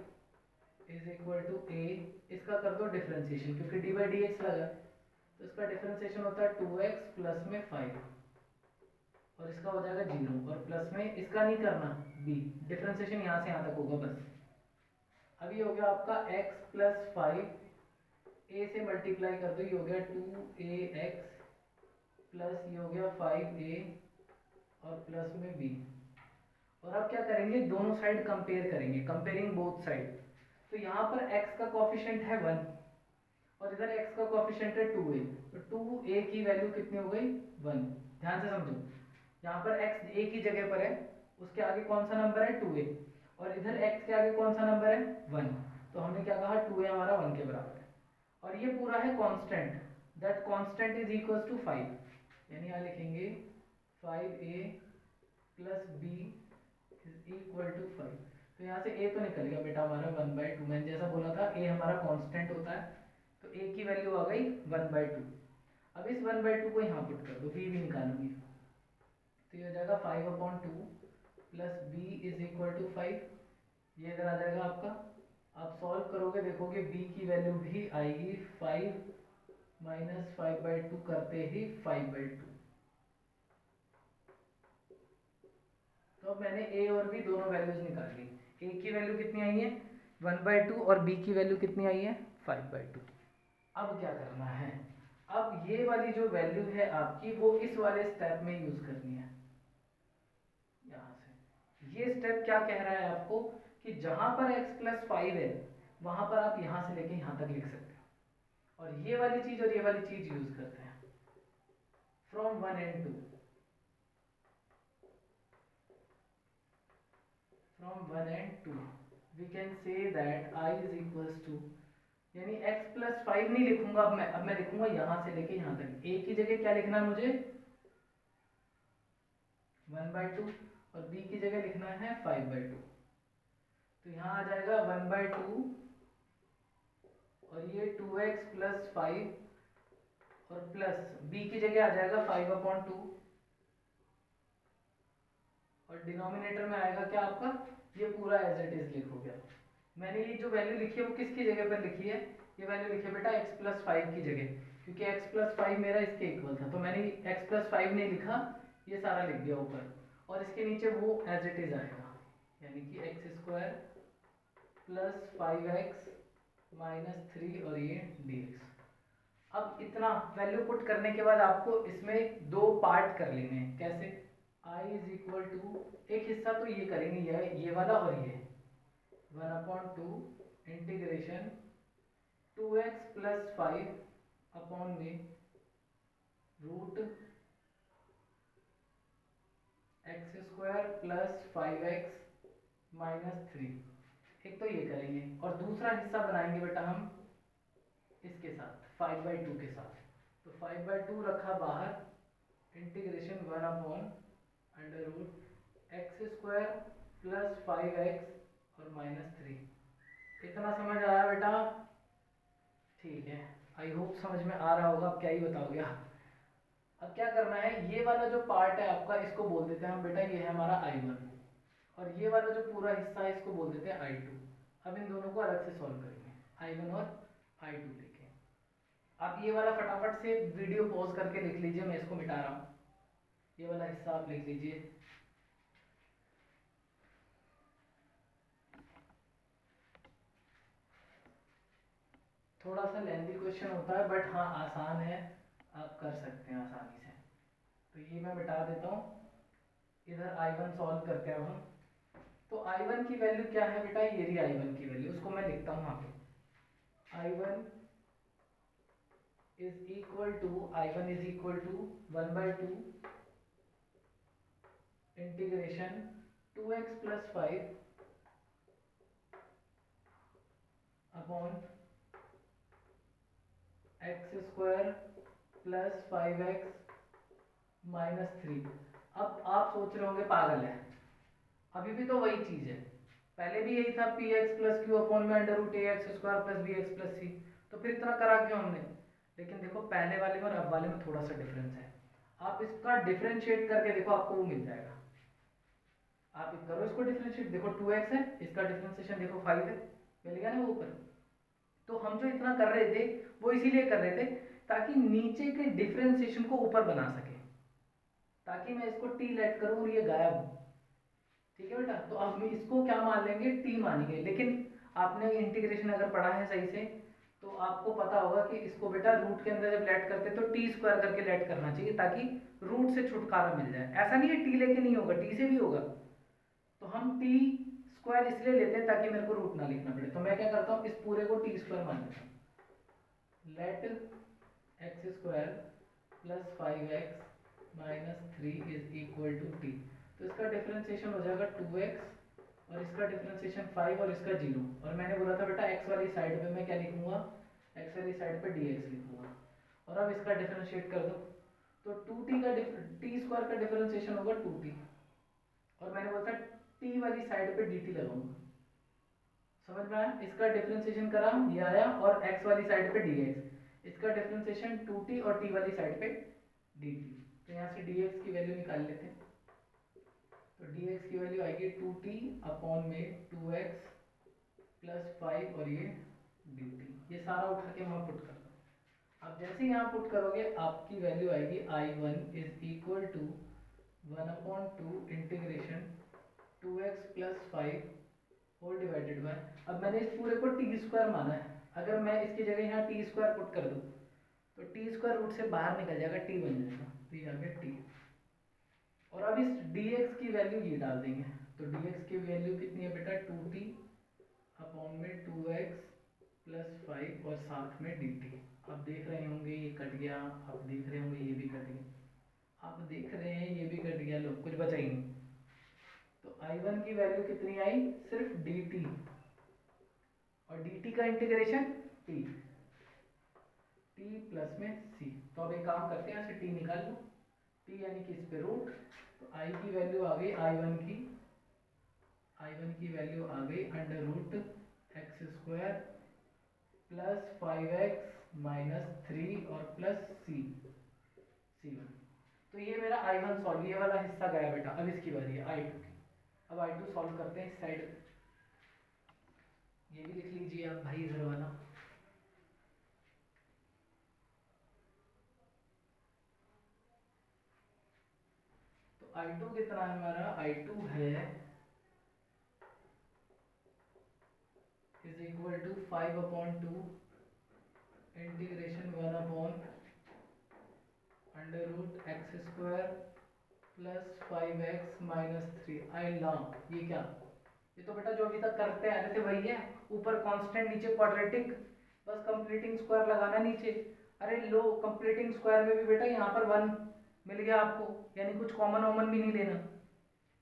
is equal to a, इसका कर दो डिफरेंशिएशन, क्योंकि d/dx लगा, तो इसका डिफरेंशिएशन होता है 2x प्लस में 5, और इसका हो जाएगा 0, और प्लस में इसका नहीं करना b, डिफरेंशिएशन यहाँ से यहाँ तक होगा बस। अब ये हो गया आपका x+5, a से मल्टीप्लाई कर दो, ये हो गया 2ax प्लस ये हो गया 5a और प्लस में b। और अब क्या करेंगे, दोनों साइड कंपेयर करेंगे, कंपेयरिंग बोथ साइड। तो यहाँ पर x का कोफिशिएंट है 1 और इधर x का कोफिशिएंट है 2a, तो 2a की वैल्यू कितनी हो गई, 1। ध्यान से समझो, यहाँ पर x a की जगह पर है, उसके आगे कौन सा नंबर है, 2a, और इधर x के आगे कौन सा नंबर है, 1। तो हमने क्या कहा, 2a हमारा 1 के बराबर है, और ये पूरा है constant, that constant is equals to 5, यानी यहाँ लिखेंगे 5a plus b is equal to 5। तो यहाँ से a तो निकल गया बेटा हमारा 1/2। मैंने जैसा बोला था a हमारा कांस्टेंट होता है, तो a की वैल्यू आ गई 1/2। अब इस 1/2 को यहाँ पुट कर दो, b भी निकालूंगी, तो ये हो जाएगा 5/2 plus b is equal to 5। ये इधर आ जाएगा आपका। आप सॉल्व करोगे देखोगे b की वैल्यू भी आएगी 5 माइनस 5/2 करते ही 5/2। तो अब मैंने a और b दोनों वैल्यूज निकाल ली। a की वैल्यू कितनी आई है 1/2 और b की वैल्यू कितनी आई है 5/2। अब क्या करना है, अब ये वाली जो वैल्यू है आपकी वो इस वाले स्टेप में यूज करनी है। यहाँ से ये स्टेप क्या कह रहा है आपको कि जहां पर x प्लस 5 है वहां पर आप यहां से लेके यहां तक लिख सकते हो, और ये वाली चीज और ये वाली चीज यूज करते हैं from 1 and 2। From 1 and 2 we can say that i is equals to, यानी x प्लस 5 नहीं लिखूंगा अब मैं लिखूंगा यहां से लेके यहां तक। a की जगह क्या लिखना है मुझे 1/2 और b की जगह लिखना है 5/2। तो यहाँ आ जाएगा 1/2 और ये 2x प्लस 5 और प्लस b की जगह आ जाएगा 5/2 और डिनोमिनेटर में आएगा क्या आपका, ये पूरा एज इट इज लिखोगे। मैंने ये जो वैल्यू लिखी है वो किसकी जगह पर लिखी है, ये वैल्यू लिखी है बेटा x प्लस 5 की जगह, क्योंकि x प्लस 5 मेरा इसके इक्वल था, तो मैंने x प्लस 5 नहीं लिखा, ये सारा लिख दिया ऊपर, और इसके नीचे वो एज इट इज आएगा, यानी कि x square plus 5x minus 3 और ये dx। अब इतना वैल्यू पुट करने के बाद आपको इसमें दो पार्ट कर लेने हैं। कैसे, i इज इक्वल टू, एक हिस्सा तो ये करेंगे ये वाला और ये 1/2 इंटीग्रेशन 2x प्लस 5 अपॉन में root x square plus 5x minus 3। एक तो ये करेंगे और दूसरा हिस्सा बनाएंगे बेटा हम इसके साथ 5/2 के साथ। तो 5/2 रखा बाहर integration 1/√x square plus 5x और माइनस 3। इतना समझ आया बेटा, ठीक है, आई होप समझ में आ रहा होगा। अब क्या ही बताओगे आप। अब क्या करना है, ये वाला जो पार्ट है आपका इसको बोल देते हैं हम बेटा, ये है हमारा i1, और ये वाला जो पूरा हिस्सा है इसको बोल देते हैं i2। अब इन दोनों को अलग से सॉल्व करेंगे, i1 और i2 लेके। आप ये वाला फटाफट से वीडियो पॉज करके लिख लीजिए, मैं इसको मिटा रहा हूँ, ये वाला हिस्सा आप लिख लीजिए। थोड़ा सा लेंथी क्वेश्चन होता है बट हाँ आसान है, आप कर सकते हैं आसानी से। तो ये मैं मिटा देता हूँ, इधर i1 सॉल्व करते हैं हम। तो i1 की वैल्यू क्या है बेटा, ये रही i1 की वैल्यू, उसको मैं लिखता हूँ यहाँ पे। i1 is equal to 1/2 integration 2x plus 5 upon x square plus 5x minus 3। अब आप सोच रहे होंगे पागल है, अभी भी तो वही चीज है, पहले भी यही था px प्लस क्यू अपॉन में √ax square plus bx plus c, तो फिर इतना करा क्यों हमने। लेकिन देखो पहले वाले में और अब वाले में थोड़ा सा डिफरेंस है, आप इसका डिफरेंशिएट करके देखो आपको वो मिल जाएगा। आप करो इसको डिफरेंशिएट, देखो 2x है, इसका डिफरेंशिएशन देखो 5 है, मिल गया ना वो ऊपर। तो हम जो इतना कर रहे थे वो इसीलिए कर रहे थे ताकि नीचे के डिफरेंशिएशन को ऊपर बना सके, ताकि मैं इसको t लेट करूं और ये गायब हो। ठीक है बेटा, तो अब हम इसको क्या मान लेंगे, t मानेंगे। लेकिन आपने इंटीग्रेशन अगर पढ़ा है सही से तो आपको पता होगा कि इसको बेटा रूट के अंदर जब लेट करते तो टी स्क्वायर करके लेट करना चाहिए ताकि रूट से छुटकारा मिल जाए। ऐसा नहीं है टी लेके नहीं होगा, टी से भी होगा। तो हम टी स्क्वायर इसलिए लेते हैं ताकि मेरे को रूट ना लिखना पड़े। तो मैं क्या करता हूँ, इस पूरे को टी स्क्वायर मान लेता हूँ। Let x square plus 5x minus 3 is equal to t. तो इसका डिफरेंशिएशन हो जाएगा 2x और इसका डिफरेंशिएशन 5 और इसका 0। और मैंने बोला था बेटा x वाली साइड पे मैं क्या लिखूंगा, x वाली साइड पे dx लिखूंगा। और अब इसका डिफरेंशिएट कर दो, तो 2t का टी स्क्वायर का डिफरेंशिएशन होगा 2t, और मैंने बोला था t वाली साइड पे dt लगाऊंगा। समझ में आया? इसका डिफरेंशिएशन करा, ये आया, और x वाली साइड पे dx, इसका डिफरेंशिएशन 2t और t वाली साइड पे dt। तो यहाँ से dx की वैल्यू निकाल लेते हैं। तो dx की वैल्यू आएगी 2t अपॉन में 2x प्लस 5 और ये dt। ये सारा उठा के वहाँ पुट कर दो। अब जैसे ही यहाँ पुट करोगे आपकी वैल्यू आएगी I1 is equal to 1/2 integration 2x plus 5 whole divided by, अब मैंने इस पूरे को टी स्क्वायर माना है, अगर मैं इसकी जगह यहाँ टी स्क्वायर पुट कर दूँ तो टी स्क्वायर रूट से बाहर निकल जाएगा, टी बन जाएगा, तो ये आ गया टी। और अब इस dx की वैल्यू ये डाल देंगे, तो dx की वैल्यू कितनी है बेटा 2t अपॉन में 2x प्लस 5 और साथ में dt। आप देख रहे होंगे ये कट गया, आप देख रहे होंगे ये भी कट गया, आप देख रहे हैं ये भी कट गया, लो कुछ बचा ही नहीं। तो I1 की वैल्यू कितनी आई, सिर्फ dt, और dt का इंटीग्रेशन t प्लस में c। तो अब एक काम करते हैं, यहाँ से t निकाल लो, t यानी कि इस पे रूट, तो I की वैल्यू आ गई I1 की वैल्यू आ गई under root x square plus 5x minus 3 और प्लस c1। तो ये मेरा I1 सॉल्व, ये वाला हिस्सा गया बेटा। अब इसकी बारी है I2 की। अब I2 सॉल्व करते हैं इस साइड, ये भी लिख लीजिए आप भाई इधर वाला। तो I2 कितना है हमारा, I2 है is equal to 5/2 integration 1 under root x square plus 5x minus 3। I long, ये क्या, ये तो बेटा जो अभी तक करते आ रहे थे वही है, ऊपर कांस्टेंट नीचे क्वाड्रेटिक, बस कंप्लीटिंग स्क्वायर लगाना नीचे। अरे लो, कंप्लीटिंग स्क्वायर में भी बेटा यहाँ पर 1 मिल गया आपको, यानी कुछ कॉमन वॉमन भी नहीं लेना,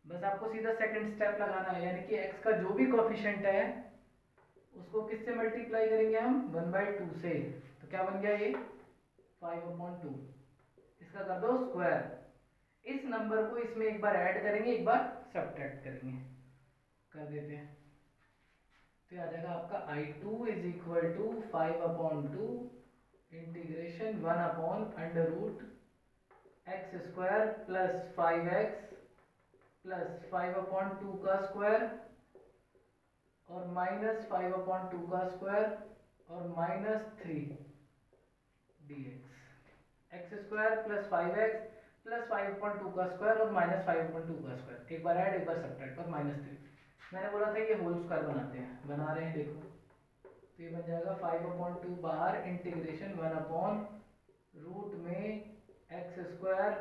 बस आपको सीधा सेकंड स्टेप लगाना है, यानी कि x का जो भी कोफिशिएंट है उसको किससे मल्टीप्लाई करेंगे हम, 1/2 से। तो क्या बन गया ये 5/2, इसका कर दो स्क्वायर। इस नंबर को इसमें एक बार ऐड करेंगे, एक बार सब्ट्रैक्ट करेंगे, कर देते हैं। तो ये आ जाएगा आपका I2 is equal to 5/2 integration 1/√x square plus 5x plus 5/2 का स्क्वायर और माइनस 5/2 का स्क्वायर और minus 3 dx, x square plus 5x plus 5/2 का स्क्वायर और माइनस 5/2 का स्क्वायर, एक बार ऐड एक बार सब्ट्रैक्ट और माइनस 3। मैंने बोला था ये होल स्क्वायर बनाते हैं, बना रहे हैं, देखो। तो ये बन जाएगा 5/2 बाहर इंटीग्रेशन 1/रूट में एक्स स्क्वायर,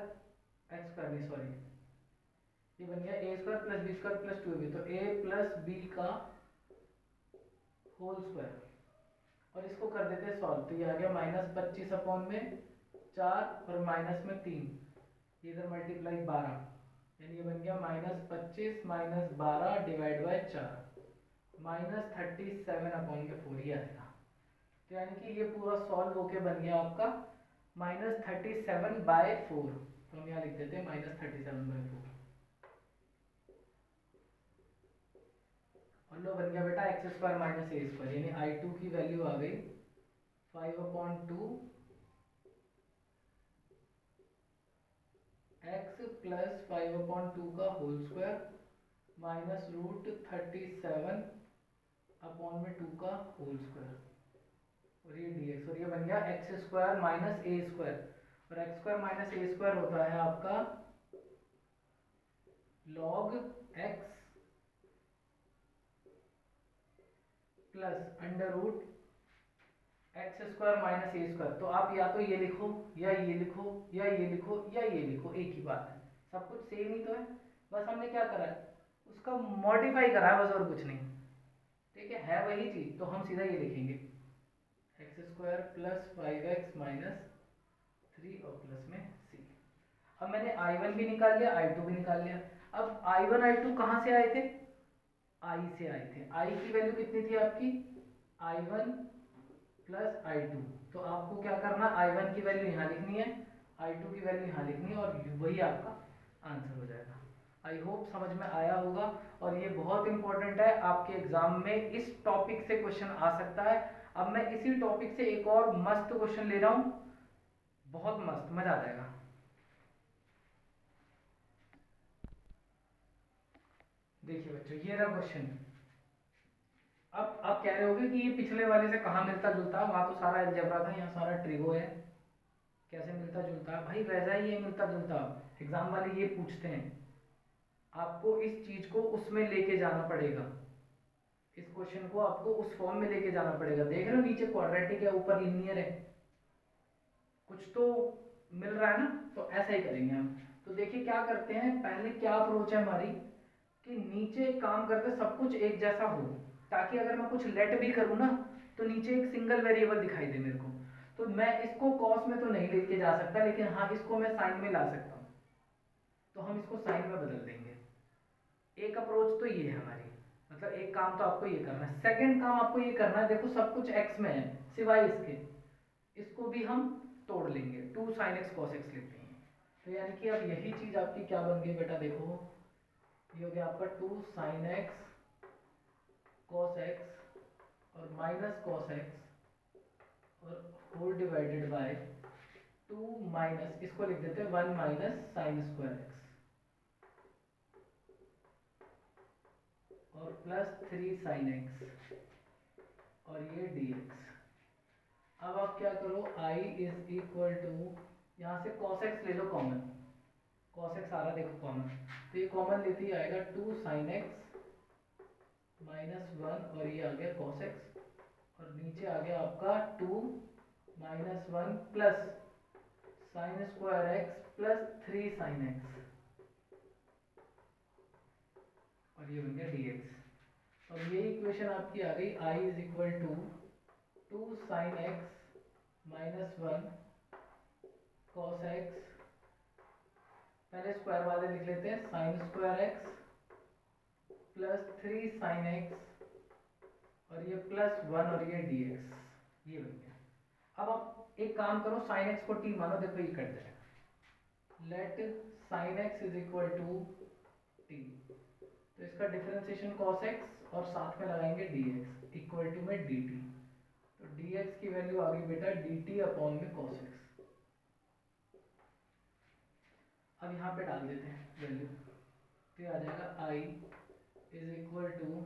एक्स स्क्वायर नहीं सॉरी, ये बन गया a square plus b square plus 2ab, तो a प्लस बी का होल स्क्वायर, और इसको कर देते हैं सॉल्व। तो ये आ गया -25 में 4 और माइनस में 3, इधर मल्टीप्लाई 12, यानी ये बन गया -25 माइनस 12 डिवाइड बाय 4 -37/4 ये आएगा। तो यानी कि ये पूरा सॉल्व होके बन गया आपका -37/4। तो हम यहाँ लिख देते हैं -37/4, और लो बन गया बेटा एक्स स्क्वायर माइनस ए स्क्वायर, यानी I2 की वैल्यू आ गई 5/2 x प्लस 5/2 का होल स्क्वायर माइनस रूट 37/2 का होल स्क्वायर, और ये dx, और ये बन गया एक्स स्क्वायर माइनस ए स्क्वायर, और एक्स स्क्वायर माइनस ए स्क्वायर होता है आपका log x plus under root x square minus ए स्क्वायर। तो आप या तो ये लिखो या ये लिखो या ये लिखो या ये लिखो, एक ही बात है, सब कुछ सेम ही तो है, बस हमने क्या करा है उसका मॉडिफाई करा है बस, और कुछ नहीं, ठीक है वही चीज। तो हम सीधा ये लिखेंगे x square plus 5x minus 3 और प्लस में c। अब मैंने I1 भी निकाल लिया, I2 भी निकाल लिया। अब I1 I2 कहाँ से आए थे, I से आए थे। I की वैल्यू कितनी थी आपकी, I1 प्लस I2, तो आपको क्या करना, I1 की वैल्यू यहाँ लिखनी है, I2 की वैल्यू यहाँ लिखनी है, और वही आपका आंसर हो जाएगा। आई होप समझ में आया होगा। और ये बहुत इंपॉर्टेंट है, आपके एग्जाम में इस टॉपिक से क्वेश्चन आ सकता है। अब मैं इसी टॉपिक से एक और मस्त क्वेश्चन ले रहा हूँ, बहुत मस्त, मजा आ जाएगा। देखिए बच्चों, ये रहा क्वेश्चन। अब आप कह रहे होगे कि ये पिछले वाले से कहाँ मिलता जुलता है, वहां तो सारा अलजेब्रा था, यहाँ सारा ट्रिगो है, कैसे मिलता जुलता है? भाई वैसा ही है, मिलता जुलता। एग्जाम वाले ये पूछते हैं, आपको इस चीज को उसमें लेके जाना पड़ेगा, इस क्वेश्चन को आपको उस फॉर्म में लेके जाना पड़ेगा। देख रहे हो नीचे क्वाड्रेटिक है, ऊपर लीनियर है, कुछ तो मिल रहा है ना, तो ऐसा ही करेंगे हम। तो देखिए क्या करते हैं, पहले क्या अप्रोच है हमारी कि नीचे काम करते सब कुछ एक जैसा हो, ताकि अगर मैं कुछ लेट भी करूँ ना तो नीचे एक सिंगल वेरिएबल दिखाई दे मेरे को। तो मैं इसको कॉस में तो नहीं लेके जा सकता, लेकिन हाँ इसको मैं साइन में ला सकता हूँ, तो हम इसको साइन में बदल देंगे। एक अप्रोच तो ये है हमारी, मतलब एक काम तो आपको ये करना है। सेकंड काम आपको ये करना है, देखो सब कुछ एक्स में है सिवाय इसके, इसको भी हम तोड़ लेंगे, two sine x cos x लिखते हैं। तो यानी कि अब यही चीज आपकी क्या बन गई बेटा, देखो ये हो गया आपका two sine x cos x और माइनस कॉस एक्स और whole divided by two minus, इसको लिख देते हैं one minus sine square x और प्लस थ्री साइन एक्स और ये डी एक्स। अब आप क्या करो, i इज इक्वल टू, यहाँ से cos x ले लो कॉमन, cos x आ रहा देखो कॉमन, तो ये कॉमन लेते ही आएगा two sine x minus one और ये आ गया cos x, और नीचे आ गया आपका two minus one plus sine square x plus three sine x और ये बन गया dx। और ये इक्वेशन आपकी आ गई i is equal to two sine x minus one cos x, पहले स्क्वायर वाले लिख लेते हैं, sine square x plus three sine x और ये प्लस वन और ये डी एक्स, ये बन गया। अब आप एक काम करो, साइन एक्स को टी मानो, देखो ये कट जाएगा, let sine x is equal to t, तो इसका डिफरेंशिएशन कॉस एक्स और साथ में लगाएंगे डी एक्स इक्वल टू में डी टी, तो डी एक्स की वैल्यू आ गई बेटा डी टी अपॉन में कॉस एक्स। अब यहाँ पे डाल देते हैं वैल्यू, तो आ जाएगा i is equal to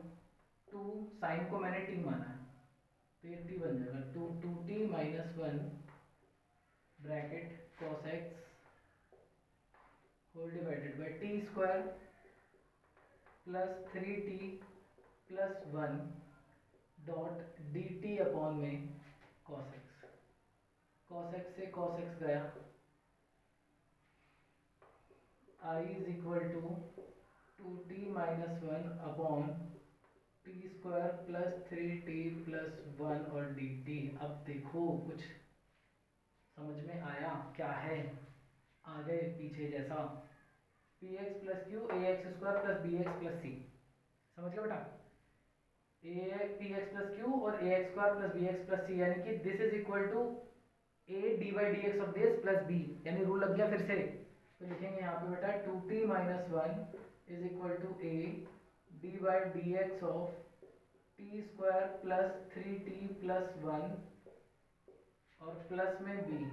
two, sine को मैंने टी माना है तो ये टी बन जाएगा two two t minus one bracket cos x whole divided by t square plus three t plus one dot d t upon में कॉस एक्स। कॉस एक्स से कॉस एक्स गया, i is equal to two t minus one upon t square plus three t plus one और d t. अब देखो कुछ समझ में आया क्या है, आगे पीछे जैसा, p x plus q a x square plus b x plus c, समझ गया बेटा, a p x plus q और a x square plus b x plus c, यानी कि this is equal to a d by d x of this plus b, यानी rule लग गया फिर से। तो लिखेंगे यहाँ पे बेटा two t minus one is equal to a d by d x of t square plus three t plus one और प्लस में बी,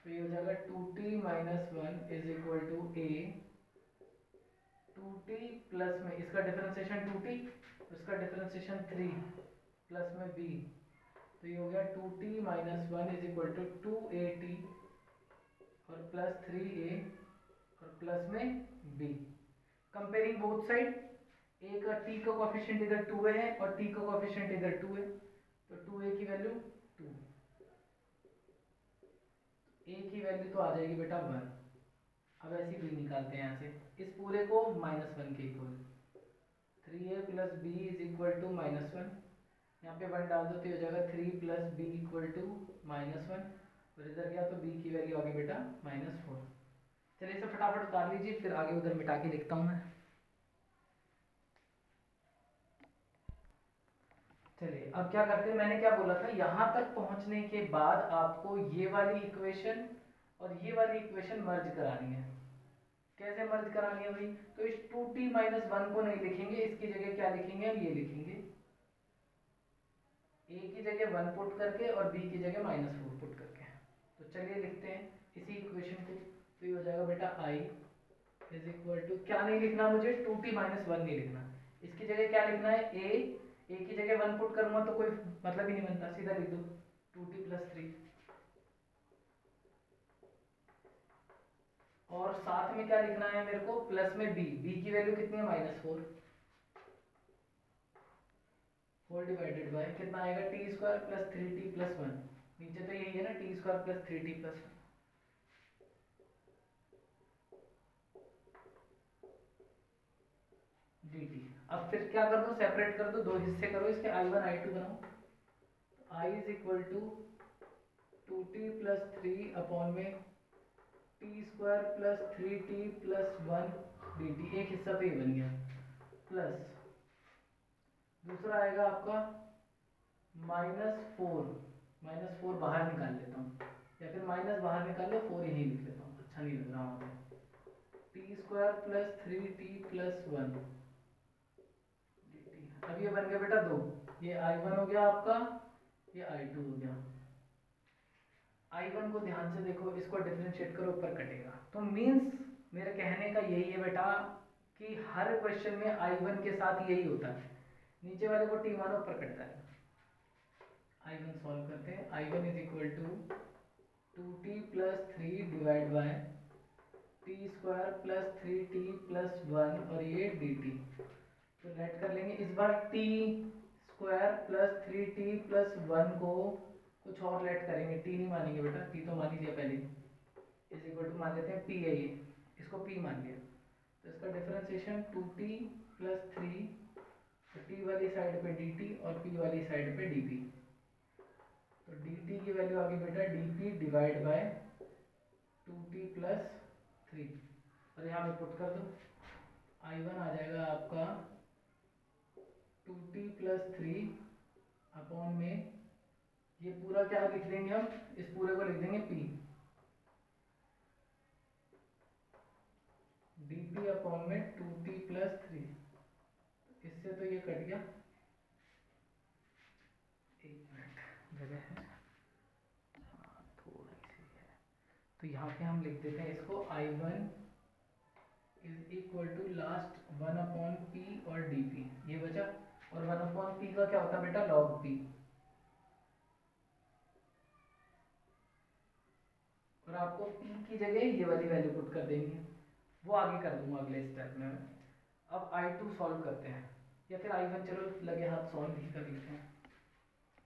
तो ये हो जाएगा two t minus one is equal to a two t plus में इसका differentiation two t, उसका differentiation three plus में बी, तो ये हो गया two t minus one is equal to two a t और प्लस थ्री ए और प्लस में बी। कंपेयरिंग बोथ साइड, एक टी का कोफिशिएंट इधर टू है और टी का कोफिशिएंट इधर टू है, तो टू ए की वैल्यू टू, ए की वैल्यू तो आ जाएगी बेटा वन। अब ऐसी बी निकालते हैं यहाँ से, इस पूरे को माइनस वन के equal, three a plus b is equal to minus one, यहाँ पे वन डाल दो तो हो जाएगा three plus b equal to minus one, और इधर गया तो b की वैल्यू आ गई बेटा माइनस फोर। चलिए इसे फटाफट उतार लीजिए, फिर आगे उधर मिटा के लिखता हूँ मैं। चलिए अब क्या करते हैं, मैंने क्या बोला था, यहाँ तक पहुँचने के बाद आपको ये वाली इक्वेशन और ये वाली इक्वेशन मर्ज करानी है। कैसे मर्ज करानी है भाई, तो इस 2t माइनस वन को नहीं लिखेंगे, इसकी जगह क्या लिखेंगे, हम ये लिखेंगे a की जगह 1 पुट करके और b की जगह -4 पुट करके। तो चलिए लिखते हैं इसी इक्वेशन को। तो ये हो जाएगा बेटा i इज इक्वल टू, क्या नहीं लिखना मुझे, 2t माइनस वन नहीं लिखना, इसकी जगह क्या लिखना है, a की जगह 1 पुट करूंगा तो कोई मतलब ही नहीं बनता, सीधा लिख दो 2t प्लस 3, और साथ में क्या लिखना है मेरे को, प्लस में b की वैल्यू कितनी है, -4, होल डिवाइडेड बाय कितना आएगा, T square plus 3t plus 1, नीचे तो यही है ना, T square plus 3t plus 1 dt। अब फिर क्या कर दो, सेपरेट कर दो, दो हिस्से करो इसके, i1 i2 बनाओ। i is equal to 2t plus 3 upon में t square plus 3t plus 1 dt, एक हिस्सा तो ये बन गया, प्लस दूसरा आएगा आपका -4 बाहर निकाल लेता हूँ, या फिर माइनस बाहर निकाल लो, 4 यहीं लिख लेता हूँ, अच्छा नहीं लग रहा वहाँ पे, T square plus 3t plus 1 dt। अब ये बन गया बेटा 2, ये i1 हो गया आपका, ये i2 हो गया। i1 को ध्यान से देखो, इसको डिफरेंशिएट करो, ऊपर कटेगा, तो मीन्स मेरे कहने का यही है बेटा कि हर क्वेश्चन में i1 के साथ यही होता है, नीचे वाले को t मानो, ऊपर कटता है। i1 सॉल्व करते हैं, i1 is equal to 2t plus 3 divide by t square plus 3t plus 1 और ये dt। तो लेट कर लेंगे इस बार, t square plus 3t plus 1 को कुछ और लेट करेंगे, टी नहीं मानेंगे बेटा, टी तो मान ही लिया पहले, इज इक्वल टू मान लेते हैं p है, ये इसको p मान लिया, तो इसका डिफरेंशिएशन 2t प्लस 3, t वाली साइड पे dt और p वाली साइड पे dp, तो dt की वैल्यू आ गई बेटा dp divide by 2t plus 3, और यहाँ पे पुट कर दो, i1 आ जाएगा आपका 2t प्लस 3 अपॉन में, ये पूरा क्या लिख देंगे हम, इस पूरे को लिख देंगे p, dp अपॉन में 2t प्लस 3, इससे तो ये कट गया, एक मिनट जगह है, हाँ थोड़ी सी है, तो यहाँ पे हम लिख देते हैं इसको, i1 is equal to last 1 upon p और dp, ये बचा, और 1 अपॉन p का क्या होता है बेटा, log p, और आपको p की जगह ये वाली वैल्यू पुट कर देंगे, वो आगे कर दूंगा अगले स्टेप में। अब i2 सॉल्व करते हैं, या फिर i1, चलो लगे हाथ सॉल्व ही कर लेते हैं,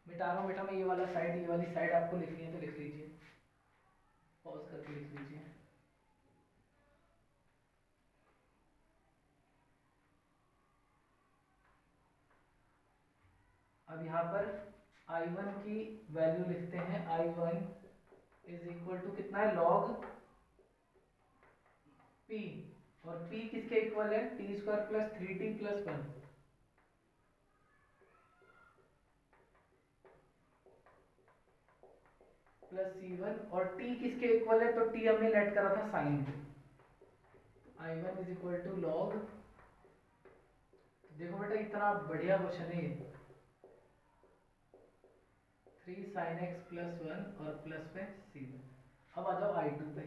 मिटा रहा हूँ बेटा मैं ये वाला साइड, ये वाली साइड आपको लिखनी है तो लिख लीजिए, पॉज करके लिख लीजिए। अब यहाँ पर i1 की वैल्यू लिखते हैं, i1 इज इक्वल टू कितना है, log p, और p किसके इक्वल है, T square plus 3t plus 1, plus c1, और t किसके इक्वल है, तो t हमने लेट करा था sine, i1 is equal to log, देखो बेटा इतना बढ़िया क्वेश्चन है ये, 3 sin x प्लस 1 और प्लस में c1। अब आ जाओ i2 पे,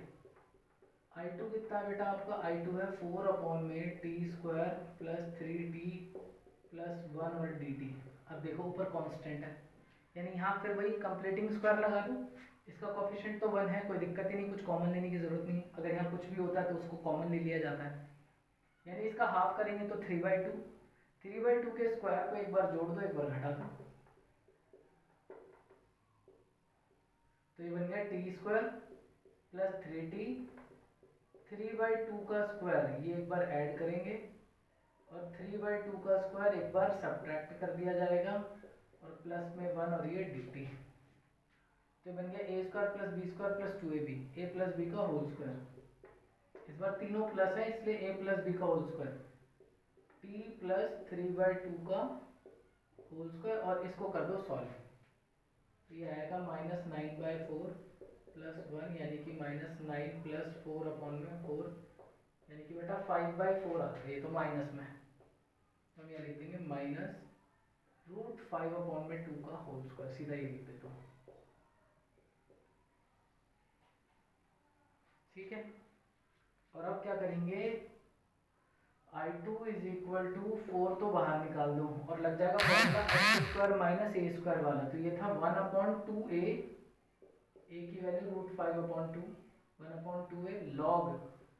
i2 कितना है बेटा आपका, i2 है 4 अपॉन में t square plus 3t plus 1 और dt। अब देखो ऊपर कांस्टेंट है, यानी यहाँ फिर वही कंप्लीटिंग स्क्वायर लगा दूँ, इसका कोफिशिएंट तो 1 है, कोई दिक्कत ही नहीं, कुछ कॉमन लेने की जरूरत नहीं, अगर यहाँ कुछ भी होता है तो उसको कॉमन ले लिया जाता है, यानी इसका हाफ करेंगे तो 3/2, 3/2 के स्क्वायर को एक बार जोड़ दो, एक बार घटा दो, तो ये बन गया टी स्क्वायर प्लस 3t, 3/2 का स्क्वायर ये एक बार ऐड करेंगे, और 3/2 का स्क्वायर एक बार सब्ट्रैक्ट कर दिया जाएगा, और प्लस में 1 और ये dt, तो बन गया a square plus b square plus 2ab, a plus b का होल स्क्वायर, इस बार तीनों प्लस है इसलिए a प्लस b का होल स्क्वायर, t प्लस 3/2 का होल स्क्वायर, और इसको कर दो सॉल्व, तो ये आएगा -9/4 प्लस 1, यानी कि -9 प्लस 4 अपॉन में 4, यानी कि बेटा 5/4 आता है, ये तो माइनस में, हम यहाँ लिख देंगे -√5/2 का होल स्क्वायर, सीधा ये लिख देता हूँ। ठीक है, और अब क्या करेंगे, I2 इज इक्वल टू 4 तो बाहर निकाल दो और लग जाएगा फॉर्मूला x² माइनस a² वाला। तो ये था 1/2a, a की वैल्यू √5/2, 1/2a log,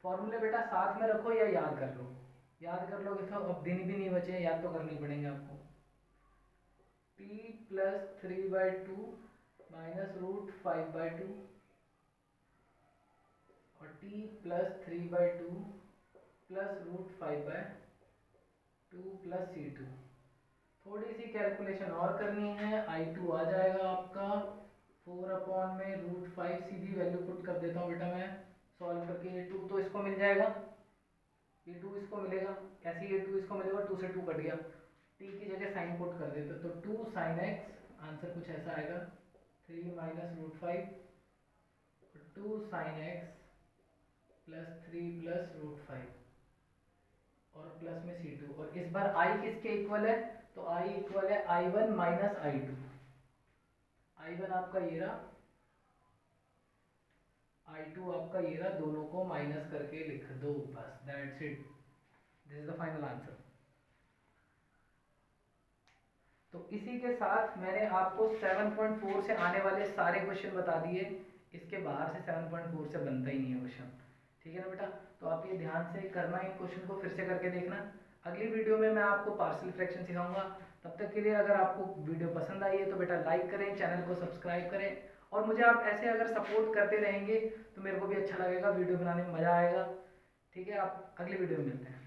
फॉर्मूले बेटा साथ में रखो या याद कर लो, याद कर लोगे तो अब दिन भी नहीं बचे, याद तो करनी पड़ेंगे आपको। t प्लस 3/2 माइनस √5/2 और t plus 3/2 plus √5/2 plus C2। थोड़ी सी कैलकुलेशन और करनी है, I2 आ जाएगा आपका 4 में √5, सीधी वैल्यू पुट कर देता हूँ बेटा मैं सॉल्व करके। ये 2 तो इसको मिल जाएगा, ये 2 इसको मिलेगा, ऐसे ये 2 इसको मिलेगा, 2 से 2 कट गया, t की जगह साइन पुट कर देते तो 2 sin x, आंसर कुछ ऐसा आएगा 3 minus √5, 2 sin x plus 3 plus √5 और प्लस में C2। और इस बार I किसके इक्वल है, तो I इक्वल है I1 माइनस I2। I1 आपका ये रहा, I2 आपका ये रहा, दोनों को माइनस करके लिख दो, बस that's it, this is the final answer. तो इसी के साथ मैंने आपको 7.4 से आने वाले सारे क्वेश्चन बता दिए, इसके बाहर से 7.4 से बनता ही नहीं है क्वेश्चन, ठीक है ना बेटा। तो आप ये ध्यान से करना, है क्वेश्चन को फिर से करके देखना। अगली वीडियो में मैं आपको पार्शियल फ्रैक्शन सिखाऊंगा। तब तक के लिए अगर आपको वीडियो पसंद आई है तो बेटा लाइक करें, चैनल को सब्सक्राइब करें, और मुझे आप ऐसे अगर सपोर्ट करते रहेंगे तो मेरे को भी अच्छा लगेगा, वीडियो बनाने में मज़ा आएगा। ठीक है, आप अगली वीडियो में मिलते हैं।